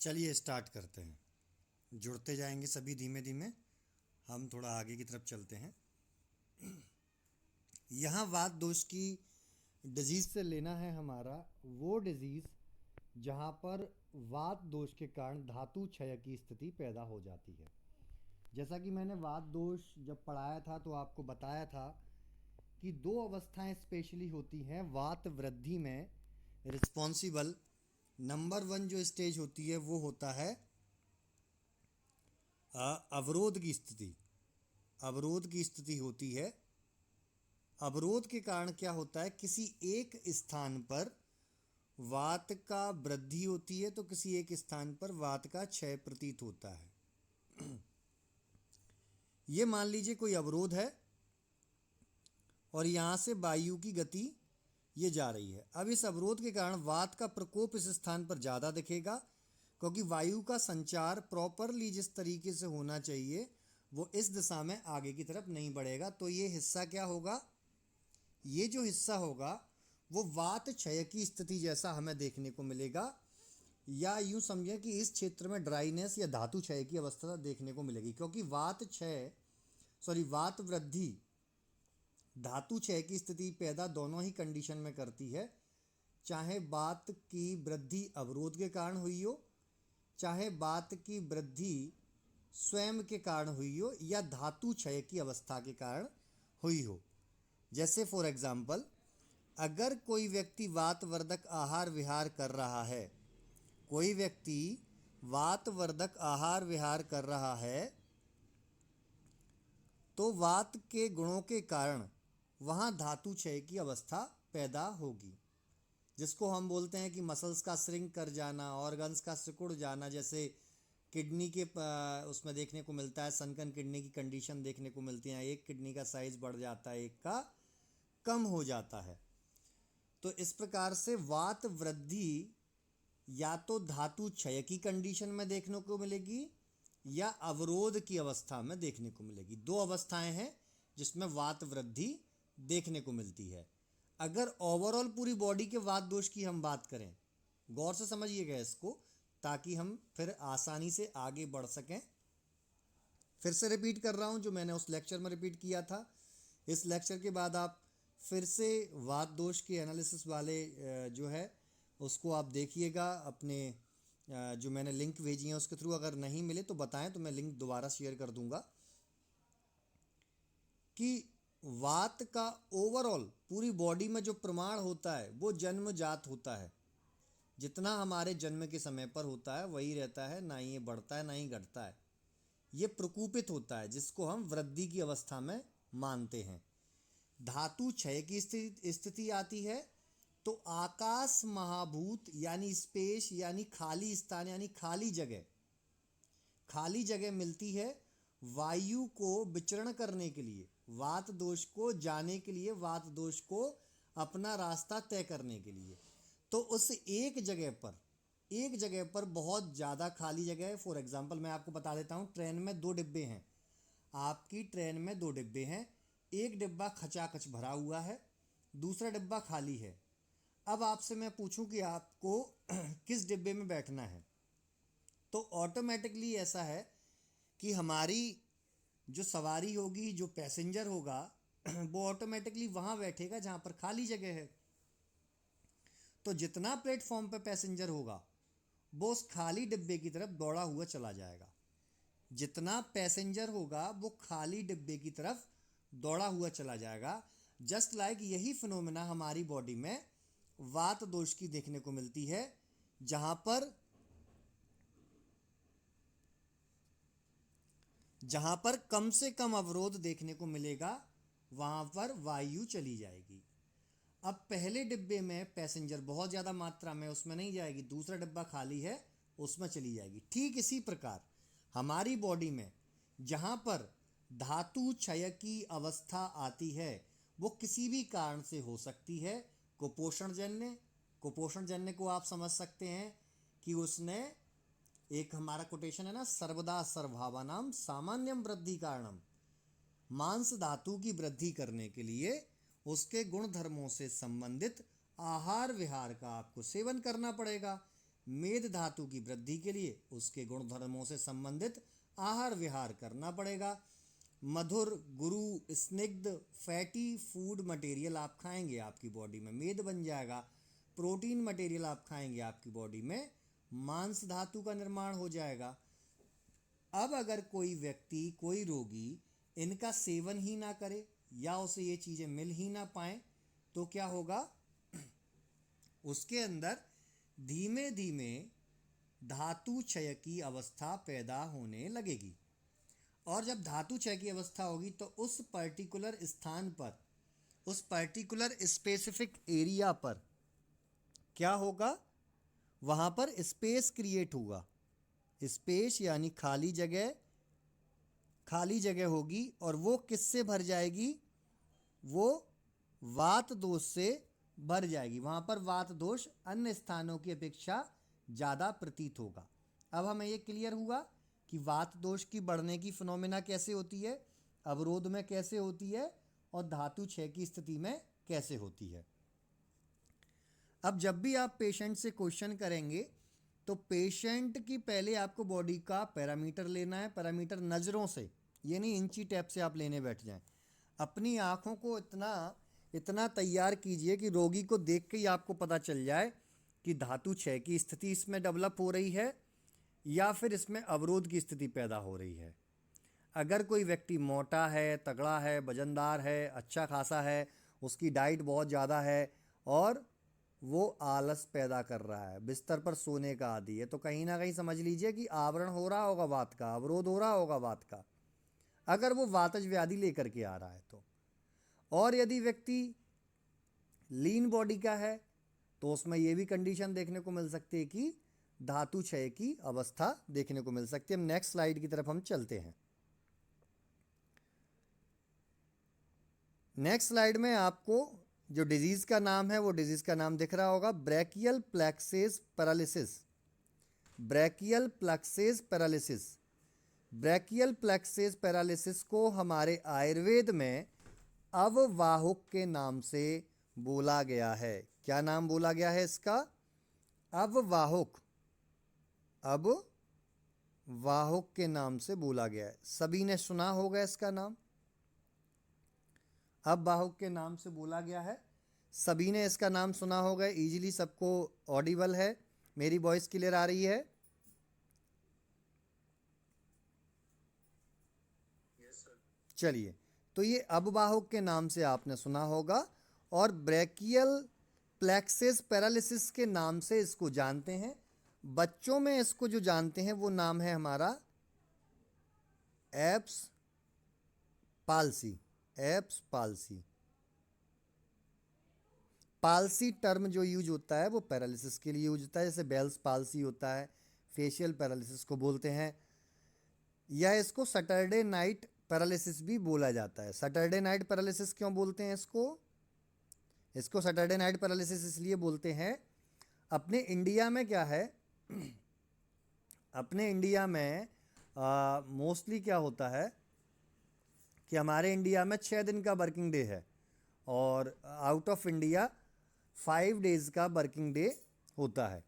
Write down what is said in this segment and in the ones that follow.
चलिए स्टार्ट करते हैं। जुड़ते जाएंगे सभी धीमे धीमे। हम थोड़ा आगे की तरफ चलते हैं। यहाँ वात दोष की डिजीज़ से लेना है हमारा वो डिजीज़ जहाँ पर वात दोष के कारण धातु क्षय की स्थिति पैदा हो जाती है। जैसा कि मैंने वात दोष जब पढ़ाया था तो आपको बताया था कि दो अवस्थाएं स्पेशली होती हैं वात वृद्धि में। रिस्पॉन्सिबल नंबर वन जो स्टेज होती है वो होता है अवरोध की स्थिति। अवरोध की स्थिति होती है। अवरोध के कारण क्या होता है, किसी एक स्थान पर वात का वृद्धि होती है तो किसी एक स्थान पर वात का क्षय प्रतीत होता है। ये मान लीजिए कोई अवरोध है और यहाँ से वायु की गति ये जा रही है। अब इस अवरोध के कारण वात का प्रकोप इस स्थान पर ज़्यादा दिखेगा क्योंकि वायु का संचार प्रॉपरली जिस तरीके से होना चाहिए वो इस दिशा में आगे की तरफ नहीं बढ़ेगा। तो ये हिस्सा क्या होगा, ये जो हिस्सा होगा वो वात क्षय की स्थिति जैसा हमें देखने को मिलेगा, या यूँ समझें कि इस क्षेत्र में ड्राइनेस या धातु क्षय की अवस्था देखने को मिलेगी। क्योंकि वात वृद्धि धातु क्षय की स्थिति पैदा दोनों ही कंडीशन में करती है, चाहे वात की वृद्धि अवरोध के कारण हुई हो, चाहे वात की वृद्धि स्वयं के कारण हुई हो, या धातु क्षय की अवस्था के कारण हुई हो। जैसे फॉर एग्जाम्पल, अगर कोई व्यक्ति वातवर्धक आहार विहार कर रहा है, कोई व्यक्ति वातवर्धक आहार विहार कर रहा है तो वात के गुणों के कारण वहाँ धातु क्षय की अवस्था पैदा होगी, जिसको हम बोलते हैं कि मसल्स का श्रिंक कर जाना, ऑर्गन्स का सिकुड़ जाना। जैसे किडनी के उसमें देखने को मिलता है, सनकन किडनी की कंडीशन देखने को मिलती है, एक किडनी का साइज बढ़ जाता है, एक का कम हो जाता है। तो इस प्रकार से वात वृद्धि या तो धातु क्षय की कंडीशन में देखने को मिलेगी या अवरोध की अवस्था में देखने को मिलेगी। दो अवस्थाएं हैं जिसमें वात वृद्धि देखने को मिलती है। अगर ओवरऑल पूरी बॉडी के वात दोष की हम बात करें, गौर से समझिएगा इसको ताकि हम फिर आसानी से आगे बढ़ सकें। फिर से रिपीट कर रहा हूं जो मैंने उस लेक्चर में रिपीट किया था। इस लेक्चर के बाद आप फिर से वात दोष के एनालिसिस वाले जो है उसको आप देखिएगा। अपने जो मैंने लिंक भेजी हैं उसके थ्रू, अगर नहीं मिले तो बताएं तो मैं लिंक दोबारा शेयर कर दूंगा। कि वात का ओवरऑल पूरी बॉडी में जो प्रमाण होता है वो जन्मजात होता है, जितना हमारे जन्म के समय पर होता है वही रहता है, ना ही ये बढ़ता है ना ही घटता है। ये प्रकूपित होता है जिसको हम वृद्धि की अवस्था में मानते हैं। धातु क्षय की स्थिति आती है तो आकाश महाभूत यानी स्पेस यानी खाली स्थान यानी खाली जगह मिलती है वायु को विचरण करने के लिए, वात दोष को जाने के लिए, वात दोष को अपना रास्ता तय करने के लिए। तो उस एक जगह पर बहुत ज़्यादा खाली जगह है। फॉर एग्जांपल मैं आपको बता देता हूँ, ट्रेन में दो डिब्बे हैं, आपकी ट्रेन में दो डिब्बे हैं, एक डिब्बा खचाखच भरा हुआ है, दूसरा डिब्बा खाली है। अब आपसे मैं पूछूं कि आपको किस डिब्बे में बैठना है, तो ऑटोमेटिकली ऐसा है कि हमारी जो सवारी होगी, जो पैसेंजर होगा वो ऑटोमेटिकली वहाँ बैठेगा जहाँ पर खाली जगह है। तो जितना प्लेटफॉर्म पर पैसेंजर होगा वो उस खाली डिब्बे की तरफ दौड़ा हुआ चला जाएगा। जितना पैसेंजर होगा वो खाली डिब्बे की तरफ दौड़ा हुआ चला जाएगा। जस्ट लाइक यही फिनोमेना हमारी बॉडी में वात दोष की देखने को मिलती है, जहां पर कम से कम अवरोध देखने को मिलेगा वहां पर वायु चली जाएगी। अब पहले डिब्बे में पैसेंजर बहुत ज़्यादा मात्रा में, उसमें नहीं जाएगी, दूसरा डिब्बा खाली है उसमें चली जाएगी। ठीक इसी प्रकार हमारी बॉडी में जहाँ पर धातु क्षय की अवस्था आती है वो किसी भी कारण से हो सकती है। कुपोषण जन्य को आप समझ सकते हैं कि उसने एक हमारा कोटेशन है ना, सर्वदा सर्वभावानाम सामान्यम वृद्धि कारणम, मांस धातु की वृद्धि करने के लिए उसके गुण धर्मों से संबंधित आहार विहार का आपको सेवन करना पड़ेगा। मेद धातु की वृद्धि के लिए उसके गुणधर्मों से संबंधित आहार विहार करना पड़ेगा। मधुर, गुरु, स्निग्ध, फैटी फूड मटेरियल आप खाएंगे, आपकी बॉडी में मेद बन जाएगा। प्रोटीन मटेरियल आप खाएंगे, आपकी बॉडी में मांस धातु का निर्माण हो जाएगा। अब अगर कोई व्यक्ति, कोई रोगी इनका सेवन ही ना करे या उसे ये चीज़ें मिल ही ना पाए तो क्या होगा? उसके अंदर धीमे धीमे धातु क्षय की अवस्था पैदा होने लगेगी। और जब धातु क्षय की अवस्था होगी तो उस पर्टिकुलर स्थान पर, उस पर्टिकुलर स्पेसिफिक एरिया पर क्या होगा? वहाँ पर स्पेस क्रिएट होगा। स्पेस यानी खाली जगह, खाली जगह होगी और वो किससे भर जाएगी? वो वात दोष से भर जाएगी। वहाँ पर वात दोष अन्य स्थानों की अपेक्षा ज़्यादा प्रतीत होगा। अब हमें ये क्लियर हुआ कि वात दोष की बढ़ने की फिनोमिना कैसे होती है, अवरोध में कैसे होती है और धातु क्षय की स्थिति में कैसे होती है। अब जब भी आप पेशेंट से क्वेश्चन करेंगे तो पेशेंट की पहले आपको बॉडी का पैरामीटर लेना है। पैरामीटर नज़रों से, ये नहीं इंची टैप से आप लेने बैठ जाएं। अपनी आँखों को इतना तैयार कीजिए कि रोगी को देख के ही आपको पता चल जाए कि धातु क्षय की स्थिति इसमें डेवलप हो रही है या फिर इसमें अवरोध की स्थिति पैदा हो रही है। अगर कोई व्यक्ति मोटा है, तगड़ा है, वजनदार है, अच्छा खासा है, उसकी डाइट बहुत ज़्यादा है और वो आलस पैदा कर रहा है, बिस्तर पर सोने का आदी है, तो कहीं ना कहीं समझ लीजिए कि आवरण हो रहा होगा वात का, अवरोध हो रहा होगा वात का, अगर वो वातज व्याधि लेकर के आ रहा है तो। और यदि व्यक्ति लीन बॉडी का है तो उसमें ये भी कंडीशन देखने को मिल सकती है कि धातु क्षय की अवस्था देखने को मिल सकती है। हम नेक्स्ट स्लाइड की तरफ हम चलते हैं। नेक्स्ट स्लाइड में आपको जो डिजीज़ का नाम है वो डिजीज़ का नाम दिख रहा होगा, brachial plexus paralysis. Brachial plexus paralysis, brachial plexus paralysis को हमारे आयुर्वेद में अववाहुक के नाम से बोला गया है। क्या नाम बोला गया है इसका? अववाहुक, अववाहुक के नाम से बोला गया है। सभी ने सुना होगा इसका नाम, अववाहुक के नाम से बोला गया है। सभी ने इसका नाम सुना होगा, इजीली सबको ऑडिबल है, मेरी वॉइस क्लियर आ रही है? चलिए, तो ये अववाहुक के नाम से आपने सुना होगा और ब्रैकियल प्लेक्सेस पैरालिसिस के नाम से इसको जानते हैं। बच्चों में इसको जो जानते हैं वो नाम है हमारा abs palsy. Abs palsy, palsy term जो यूज होता है वो पैरालिसिस के लिए यूज होता है, जैसे बेल्स पाल्सी होता है, फेशियल पैरालिसिस को बोलते हैं, या इसको सैटरडे नाइट पैरालिसिस भी बोला जाता है। सैटरडे नाइट पैरालिसिस क्यों बोलते हैं इसको सैटरडे नाइट पैरालिसिस इसलिए बोलते हैं, अपने इंडिया में क्या है, अपने इंडिया में मोस्टली क्या होता है कि हमारे इंडिया में 6 दिन का वर्किंग डे है और आउट ऑफ इंडिया 5 डेज़ का वर्किंग डे होता है।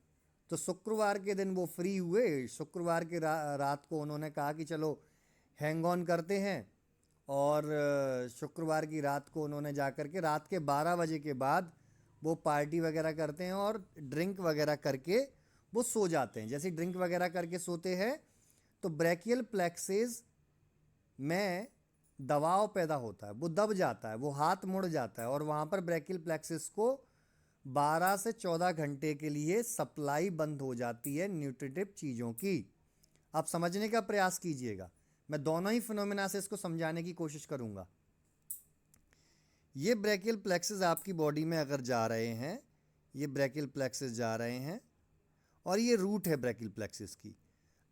तो शुक्रवार के दिन वो फ्री हुए, शुक्रवार के रात को उन्होंने कहा कि चलो हैंग ऑन करते हैं और शुक्रवार की रात को उन्होंने जा कर के रात के 12 बजे के बाद वो पार्टी वगैरह करते हैं और ड्रिंक वगैरह करके वो सो जाते हैं। जैसे ड्रिंक वगैरह करके सोते हैं तो ब्रैकियल प्लेक्सेस में दबाव पैदा होता है, वो दब जाता है, वो हाथ मुड़ जाता है और वहाँ पर ब्रैकियल प्लेक्सेस को 12 से 14 घंटे के लिए सप्लाई बंद हो जाती है न्यूट्रिटिव चीज़ों की। आप समझने का प्रयास कीजिएगा, मैं दोनों ही फिनोमेना से इसको समझाने की कोशिश करूँगा। ये ब्रैकियल प्लेक्सेस आपकी बॉडी में अगर जा रहे हैं, ये ब्रैकियल प्लेक्सेस जा रहे हैं और ये रूट है ब्रैकियल प्लेक्सेस की।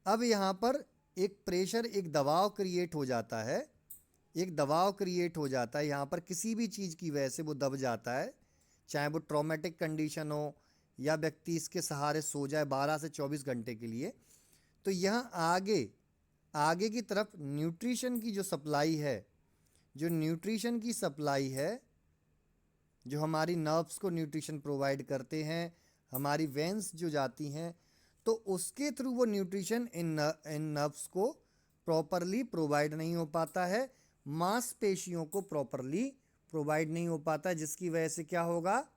अब यहाँ पर एक प्रेशर, एक दबाव क्रिएट हो जाता है, एक दबाव क्रिएट हो जाता है यहाँ पर, किसी भी चीज़ की वजह से वो दब जाता है, चाहे वो ट्रॉमेटिक कंडीशन हो या व्यक्ति इसके सहारे सो जाए 12 से 24 घंटे के लिए। तो यहाँ आगे की तरफ न्यूट्रिशन की जो सप्लाई है, जो न्यूट्रिशन की सप्लाई है, जो हमारी नर्व्स को न्यूट्रिशन प्रोवाइड करते हैं, हमारी वेंस जो जाती हैं तो उसके थ्रू वो न्यूट्रिशन इन नर्व्स को प्रॉपरली प्रोवाइड नहीं हो पाता है, मांसपेशियों को प्रॉपरली प्रोवाइड नहीं हो पाता, जिसकी वजह से क्या होगा,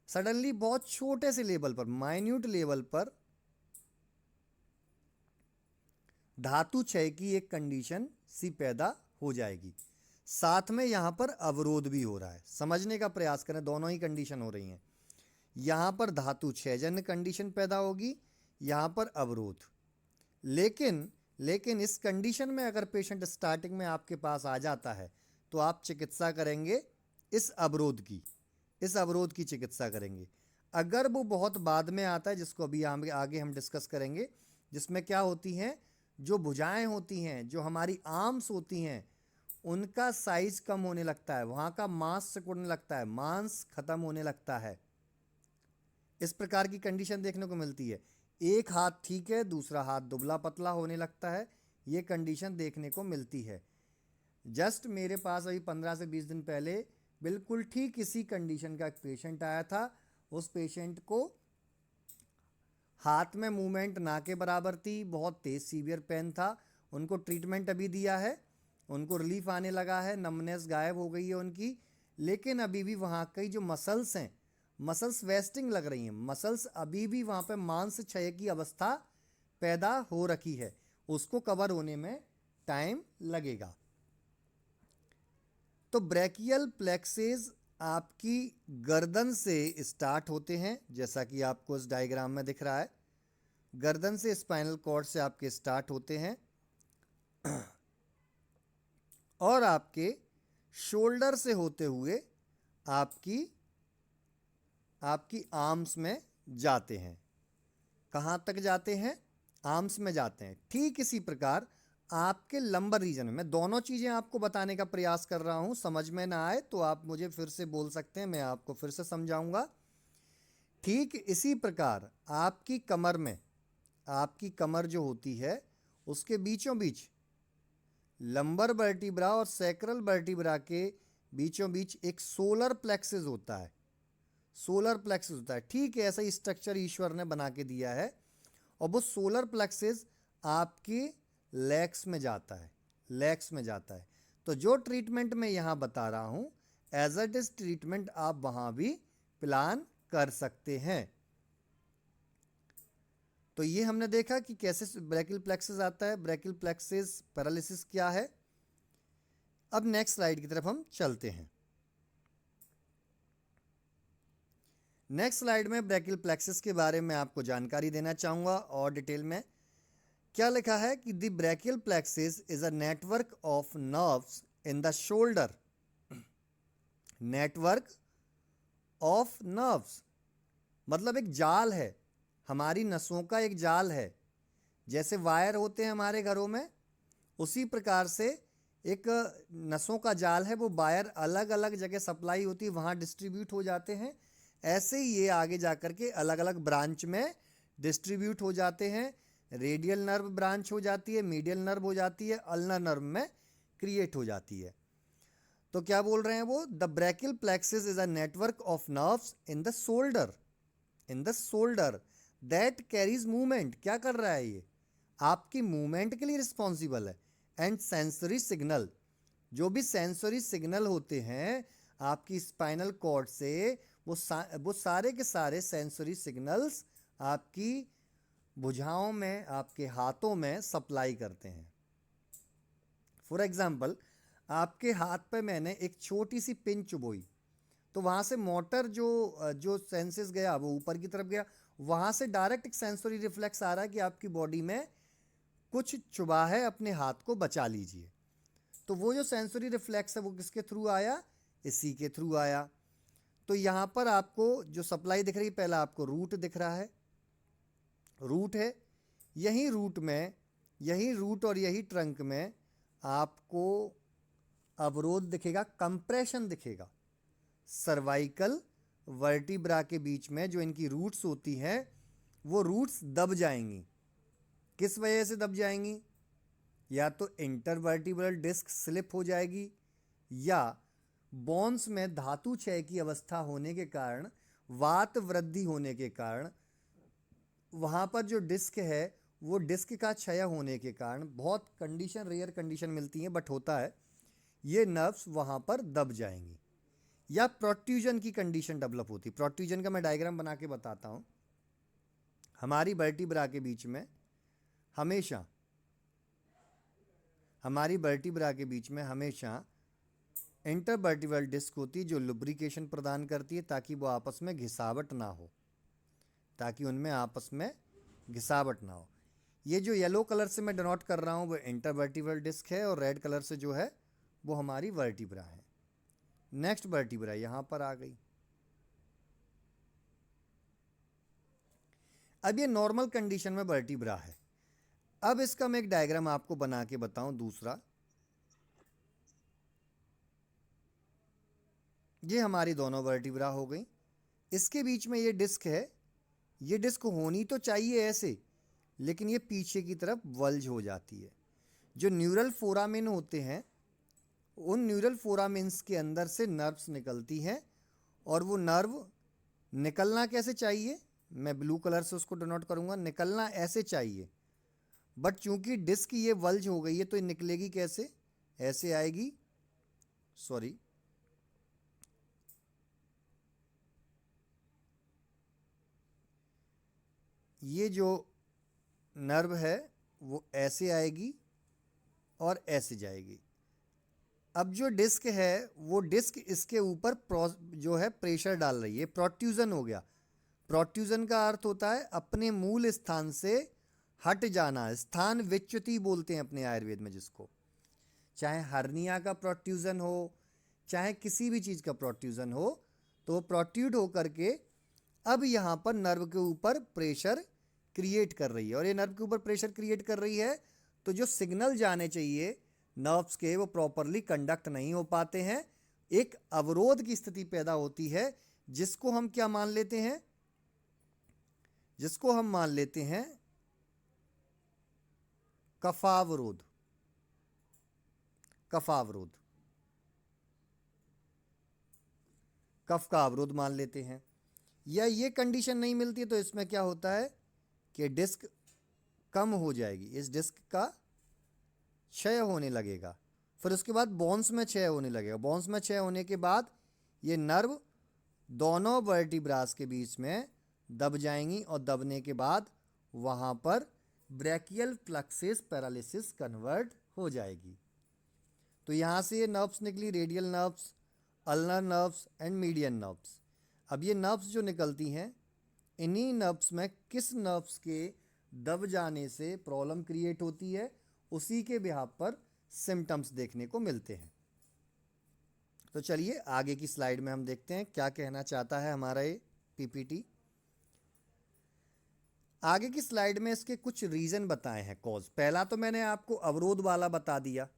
सडनली बहुत छोटे से लेवल पर, माइन्यूट लेवल पर धातु क्षय की एक कंडीशन सी पैदा हो जाएगी। साथ में यहां पर अवरोध भी हो रहा है, समझने का प्रयास करें, दोनों ही कंडीशन हो रही हैं। यहां पर धातु क्षयजन्य कंडीशन पैदा होगी, यहां पर अवरोध। लेकिन इस कंडीशन में अगर पेशेंट स्टार्टिंग में आपके पास आ जाता है तो आप चिकित्सा करेंगे इस अवरोध की चिकित्सा करेंगे। अगर वो बहुत बाद में आता है, जिसको अभी आगे हम डिस्कस करेंगे, जिसमें क्या होती हैं, जो भुजाएं होती हैं, जो हमारी आर्म्स होती हैं, उनका साइज कम होने लगता है, वहाँ का मांस सिकुड़ने लगता है, मांस खत्म होने लगता है। इस प्रकार की कंडीशन देखने को मिलती है। एक हाथ ठीक है, दूसरा हाथ दुबला पतला होने लगता है, ये कंडीशन देखने को मिलती है। जस्ट मेरे पास अभी 15 से 20 दिन पहले बिल्कुल ठीक इसी कंडीशन का एक पेशेंट आया था। उस पेशेंट को हाथ में मूवमेंट ना के बराबर थी, बहुत तेज सीवियर पेन था। उनको ट्रीटमेंट अभी दिया है, उनको रिलीफ आने लगा है, नमनेस गायब हो गई है उनकी, लेकिन अभी भी वहाँ की जो मसल्स हैं, मसल्स वेस्टिंग लग रही हैं, मसल्स अभी भी वहाँ पे मांस क्षय की अवस्था पैदा हो रखी है, उसको कवर होने में टाइम लगेगा। तो ब्रैकियल प्लेक्सेस आपकी गर्दन से स्टार्ट होते हैं, जैसा कि आपको इस डायग्राम में दिख रहा है, गर्दन से स्पाइनल कॉर्ड से आपके स्टार्ट होते हैं और आपके शोल्डर से होते हुए आपकी आर्म्स में जाते हैं। कहाँ तक जाते हैं? आर्म्स में जाते हैं। ठीक इसी प्रकार आपके लंबर रीजन में, मैं दोनों चीज़ें आपको बताने का प्रयास कर रहा हूँ, समझ में ना आए तो आप मुझे फिर से बोल सकते हैं, मैं आपको फिर से समझाऊंगा। ठीक इसी प्रकार आपकी कमर में, आपकी कमर जो होती है उसके बीचों बीच लंबर वर्टिब्रा और सैक्रल वर्टिब्रा के बीचों बीच एक सोलर प्लेक्सस होता है, ठीक है, ऐसा ही स्ट्रक्चर ईश्वर ने बना के दिया है। और वो सोलर प्लेक्सस आपके लेग्स में जाता है, तो जो ट्रीटमेंट मैं यहाँ बता रहा हूँ, एज इट इज ट्रीटमेंट आप वहाँ भी प्लान कर सकते हैं। तो ये हमने देखा कि कैसे ब्रैकियल प्लेक्सस आता है, ब्रैकियल प्लेक्सस पैरालिसिस क्या है। अब नेक्स्ट स्लाइड की तरफ हम चलते हैं। नेक्स्ट स्लाइड में ब्रैकियल प्लेक्सस के बारे में आपको जानकारी देना चाहूँगा और डिटेल में। क्या लिखा है कि the brachial plexus is a network of nerves in the shoulder, network of nerves मतलब एक जाल है, हमारी नसों का एक जाल है। जैसे वायर होते हैं हमारे घरों में, उसी प्रकार से एक नसों का जाल है, वो वायर अलग अलग जगह सप्लाई होती है, वहाँ डिस्ट्रीब्यूट हो जाते हैं। ऐसे ही ये आगे जाकर के अलग अलग ब्रांच में डिस्ट्रीब्यूट हो जाते हैं। रेडियल नर्व ब्रांच हो जाती है, मीडियल नर्व हो जाती है, अल्नर नर्व में क्रिएट हो जाती है। तो क्या बोल रहे हैं वो, the brachial plexus is a network of nerves in the shoulder that carries movement. क्या कर रहा है ये, आपकी मूवमेंट के लिए रिस्पॉन्सिबल है। एंड सेंसरी सिग्नल, जो भी सेंसरी सिग्नल होते हैं आपकी स्पाइनल कॉर्ड से, वो सारे के सारे सेंसरी सिग्नल्स आपकी भुजाओं में, आपके हाथों में सप्लाई करते हैं। फॉर एग्जाम्पल, आपके हाथ पे मैंने एक छोटी सी पिन चुभोई, तो वहाँ से मोटर जो सेंसेस गया वो ऊपर की तरफ गया, वहाँ से डायरेक्ट एक सेंसरी रिफ्लेक्स आ रहा है कि आपकी बॉडी में कुछ चुभा है, अपने हाथ को बचा लीजिए। तो वो जो सेंसरी रिफ्लेक्स है वो किसके थ्रू आया, इसी के थ्रू आया। तो यहाँ पर आपको जो सप्लाई दिख रही है, पहला आपको रूट दिख रहा है, रूट है, यही रूट और यही ट्रंक में आपको अवरोध दिखेगा, कंप्रेशन दिखेगा। सर्वाइकल वर्टिब्रा के बीच में जो इनकी रूट्स होती हैं, वो रूट्स दब जाएंगी। किस वजह से दब जाएंगी, या तो इंटरवर्टिब्रल डिस्क स्लिप हो जाएगी, या बोन्स में धातु क्षय की अवस्था होने के कारण, वात वृद्धि होने के कारण वहाँ पर जो डिस्क है वो डिस्क का क्षय होने के कारण, बहुत कंडीशन, रेयर कंडीशन मिलती हैं बट होता है, ये नर्व्स वहाँ पर दब जाएंगी या प्रोट्रूजन की कंडीशन डेवलप होती है। प्रोट्रूजन का मैं डायग्राम बना के बताता हूँ। हमारी वर्टिब्रा के बीच में हमेशा इंटरवर्टिब्रल डिस्क होती है जो लुब्रिकेशन प्रदान करती है ताकि वो आपस में घिसावट ना हो, ताकि उनमें आपस में घिसावट ना हो। ये जो येलो कलर से मैं डिनोट कर रहा हूँ वो इंटरवर्टिब्रल डिस्क है और रेड कलर से जो है वो हमारी वर्टिब्रा है। नेक्स्ट वर्टिब्रा यहाँ पर आ गई। अब ये नॉर्मल कंडीशन में वर्टिब्रा है। अब इसका मैं एक डायग्राम आपको बना के बताऊं दूसरा। ये हमारी दोनों वर्टिब्रा हो गई, इसके बीच में ये डिस्क है। ये डिस्क होनी तो चाहिए ऐसे, लेकिन ये पीछे की तरफ वल्ज हो जाती है। जो न्यूरल फोरामेन होते हैं, उन न्यूरल फोरामेन्स के अंदर से नर्व्स निकलती हैं और वो नर्व निकलना कैसे चाहिए, मैं ब्लू कलर से उसको डिनोट करूँगा, निकलना ऐसे चाहिए, बट चूंकि डिस्क ये वल्ज हो गई है तो ये निकलेगी कैसे, ऐसे आएगी, सॉरी, ये जो नर्व है वो ऐसे आएगी और ऐसे जाएगी। अब जो डिस्क है वो डिस्क इसके ऊपर जो है प्रेशर डाल रही है, प्रोट्रूजन हो गया। प्रोट्रूजन का अर्थ होता है अपने मूल स्थान से हट जाना, स्थान विच्युति बोलते हैं अपने आयुर्वेद में जिसको। चाहे हर्निया का प्रोट्रूजन हो, चाहे किसी भी चीज़ का प्रोट्रूजन हो, तो प्रोट्रूड होकर के अब यहाँ पर नर्व के ऊपर प्रेशर क्रिएट कर रही है। और ये नर्व के ऊपर प्रेशर क्रिएट कर रही है तो जो सिग्नल जाने चाहिए नर्व्स के वो प्रॉपरली कंडक्ट नहीं हो पाते हैं, एक अवरोध की स्थिति पैदा होती है, जिसको हम क्या मान लेते हैं, जिसको हम मान लेते हैं कफावरोध। कफावरोध, कफ का अवरोध मान लेते हैं। या ये कंडीशन नहीं मिलती है तो इसमें क्या होता है कि डिस्क कम हो जाएगी, इस डिस्क का क्षय होने लगेगा। फिर उसके बाद बोन्स में क्षय होने लगेगा। बोन्स में क्षय होने के बाद ये नर्व दोनों वर्टिब्रास के बीच में दब जाएंगी और दबने के बाद वहाँ पर ब्रैकियल प्लक्सिस पैरालिसिस कन्वर्ट हो जाएगी। तो यहाँ से ये नर्व्स निकली, radial nerves, ulnar nerves and median nerves. अब ये नर्व्स जो निकलती हैं, इन्हीं नर्व्स में किस नर्व्स के दब जाने से प्रॉब्लम क्रिएट होती है, उसी के बिहाफ पर सिम्टम्स देखने को मिलते हैं। तो चलिए आगे की स्लाइड में हम देखते हैं क्या कहना चाहता है हमारा ये पीपीटी। आगे की स्लाइड में इसके कुछ रीज़न बताए हैं, कॉज। पहला तो मैंने आपको अवरोध वाला बता दिया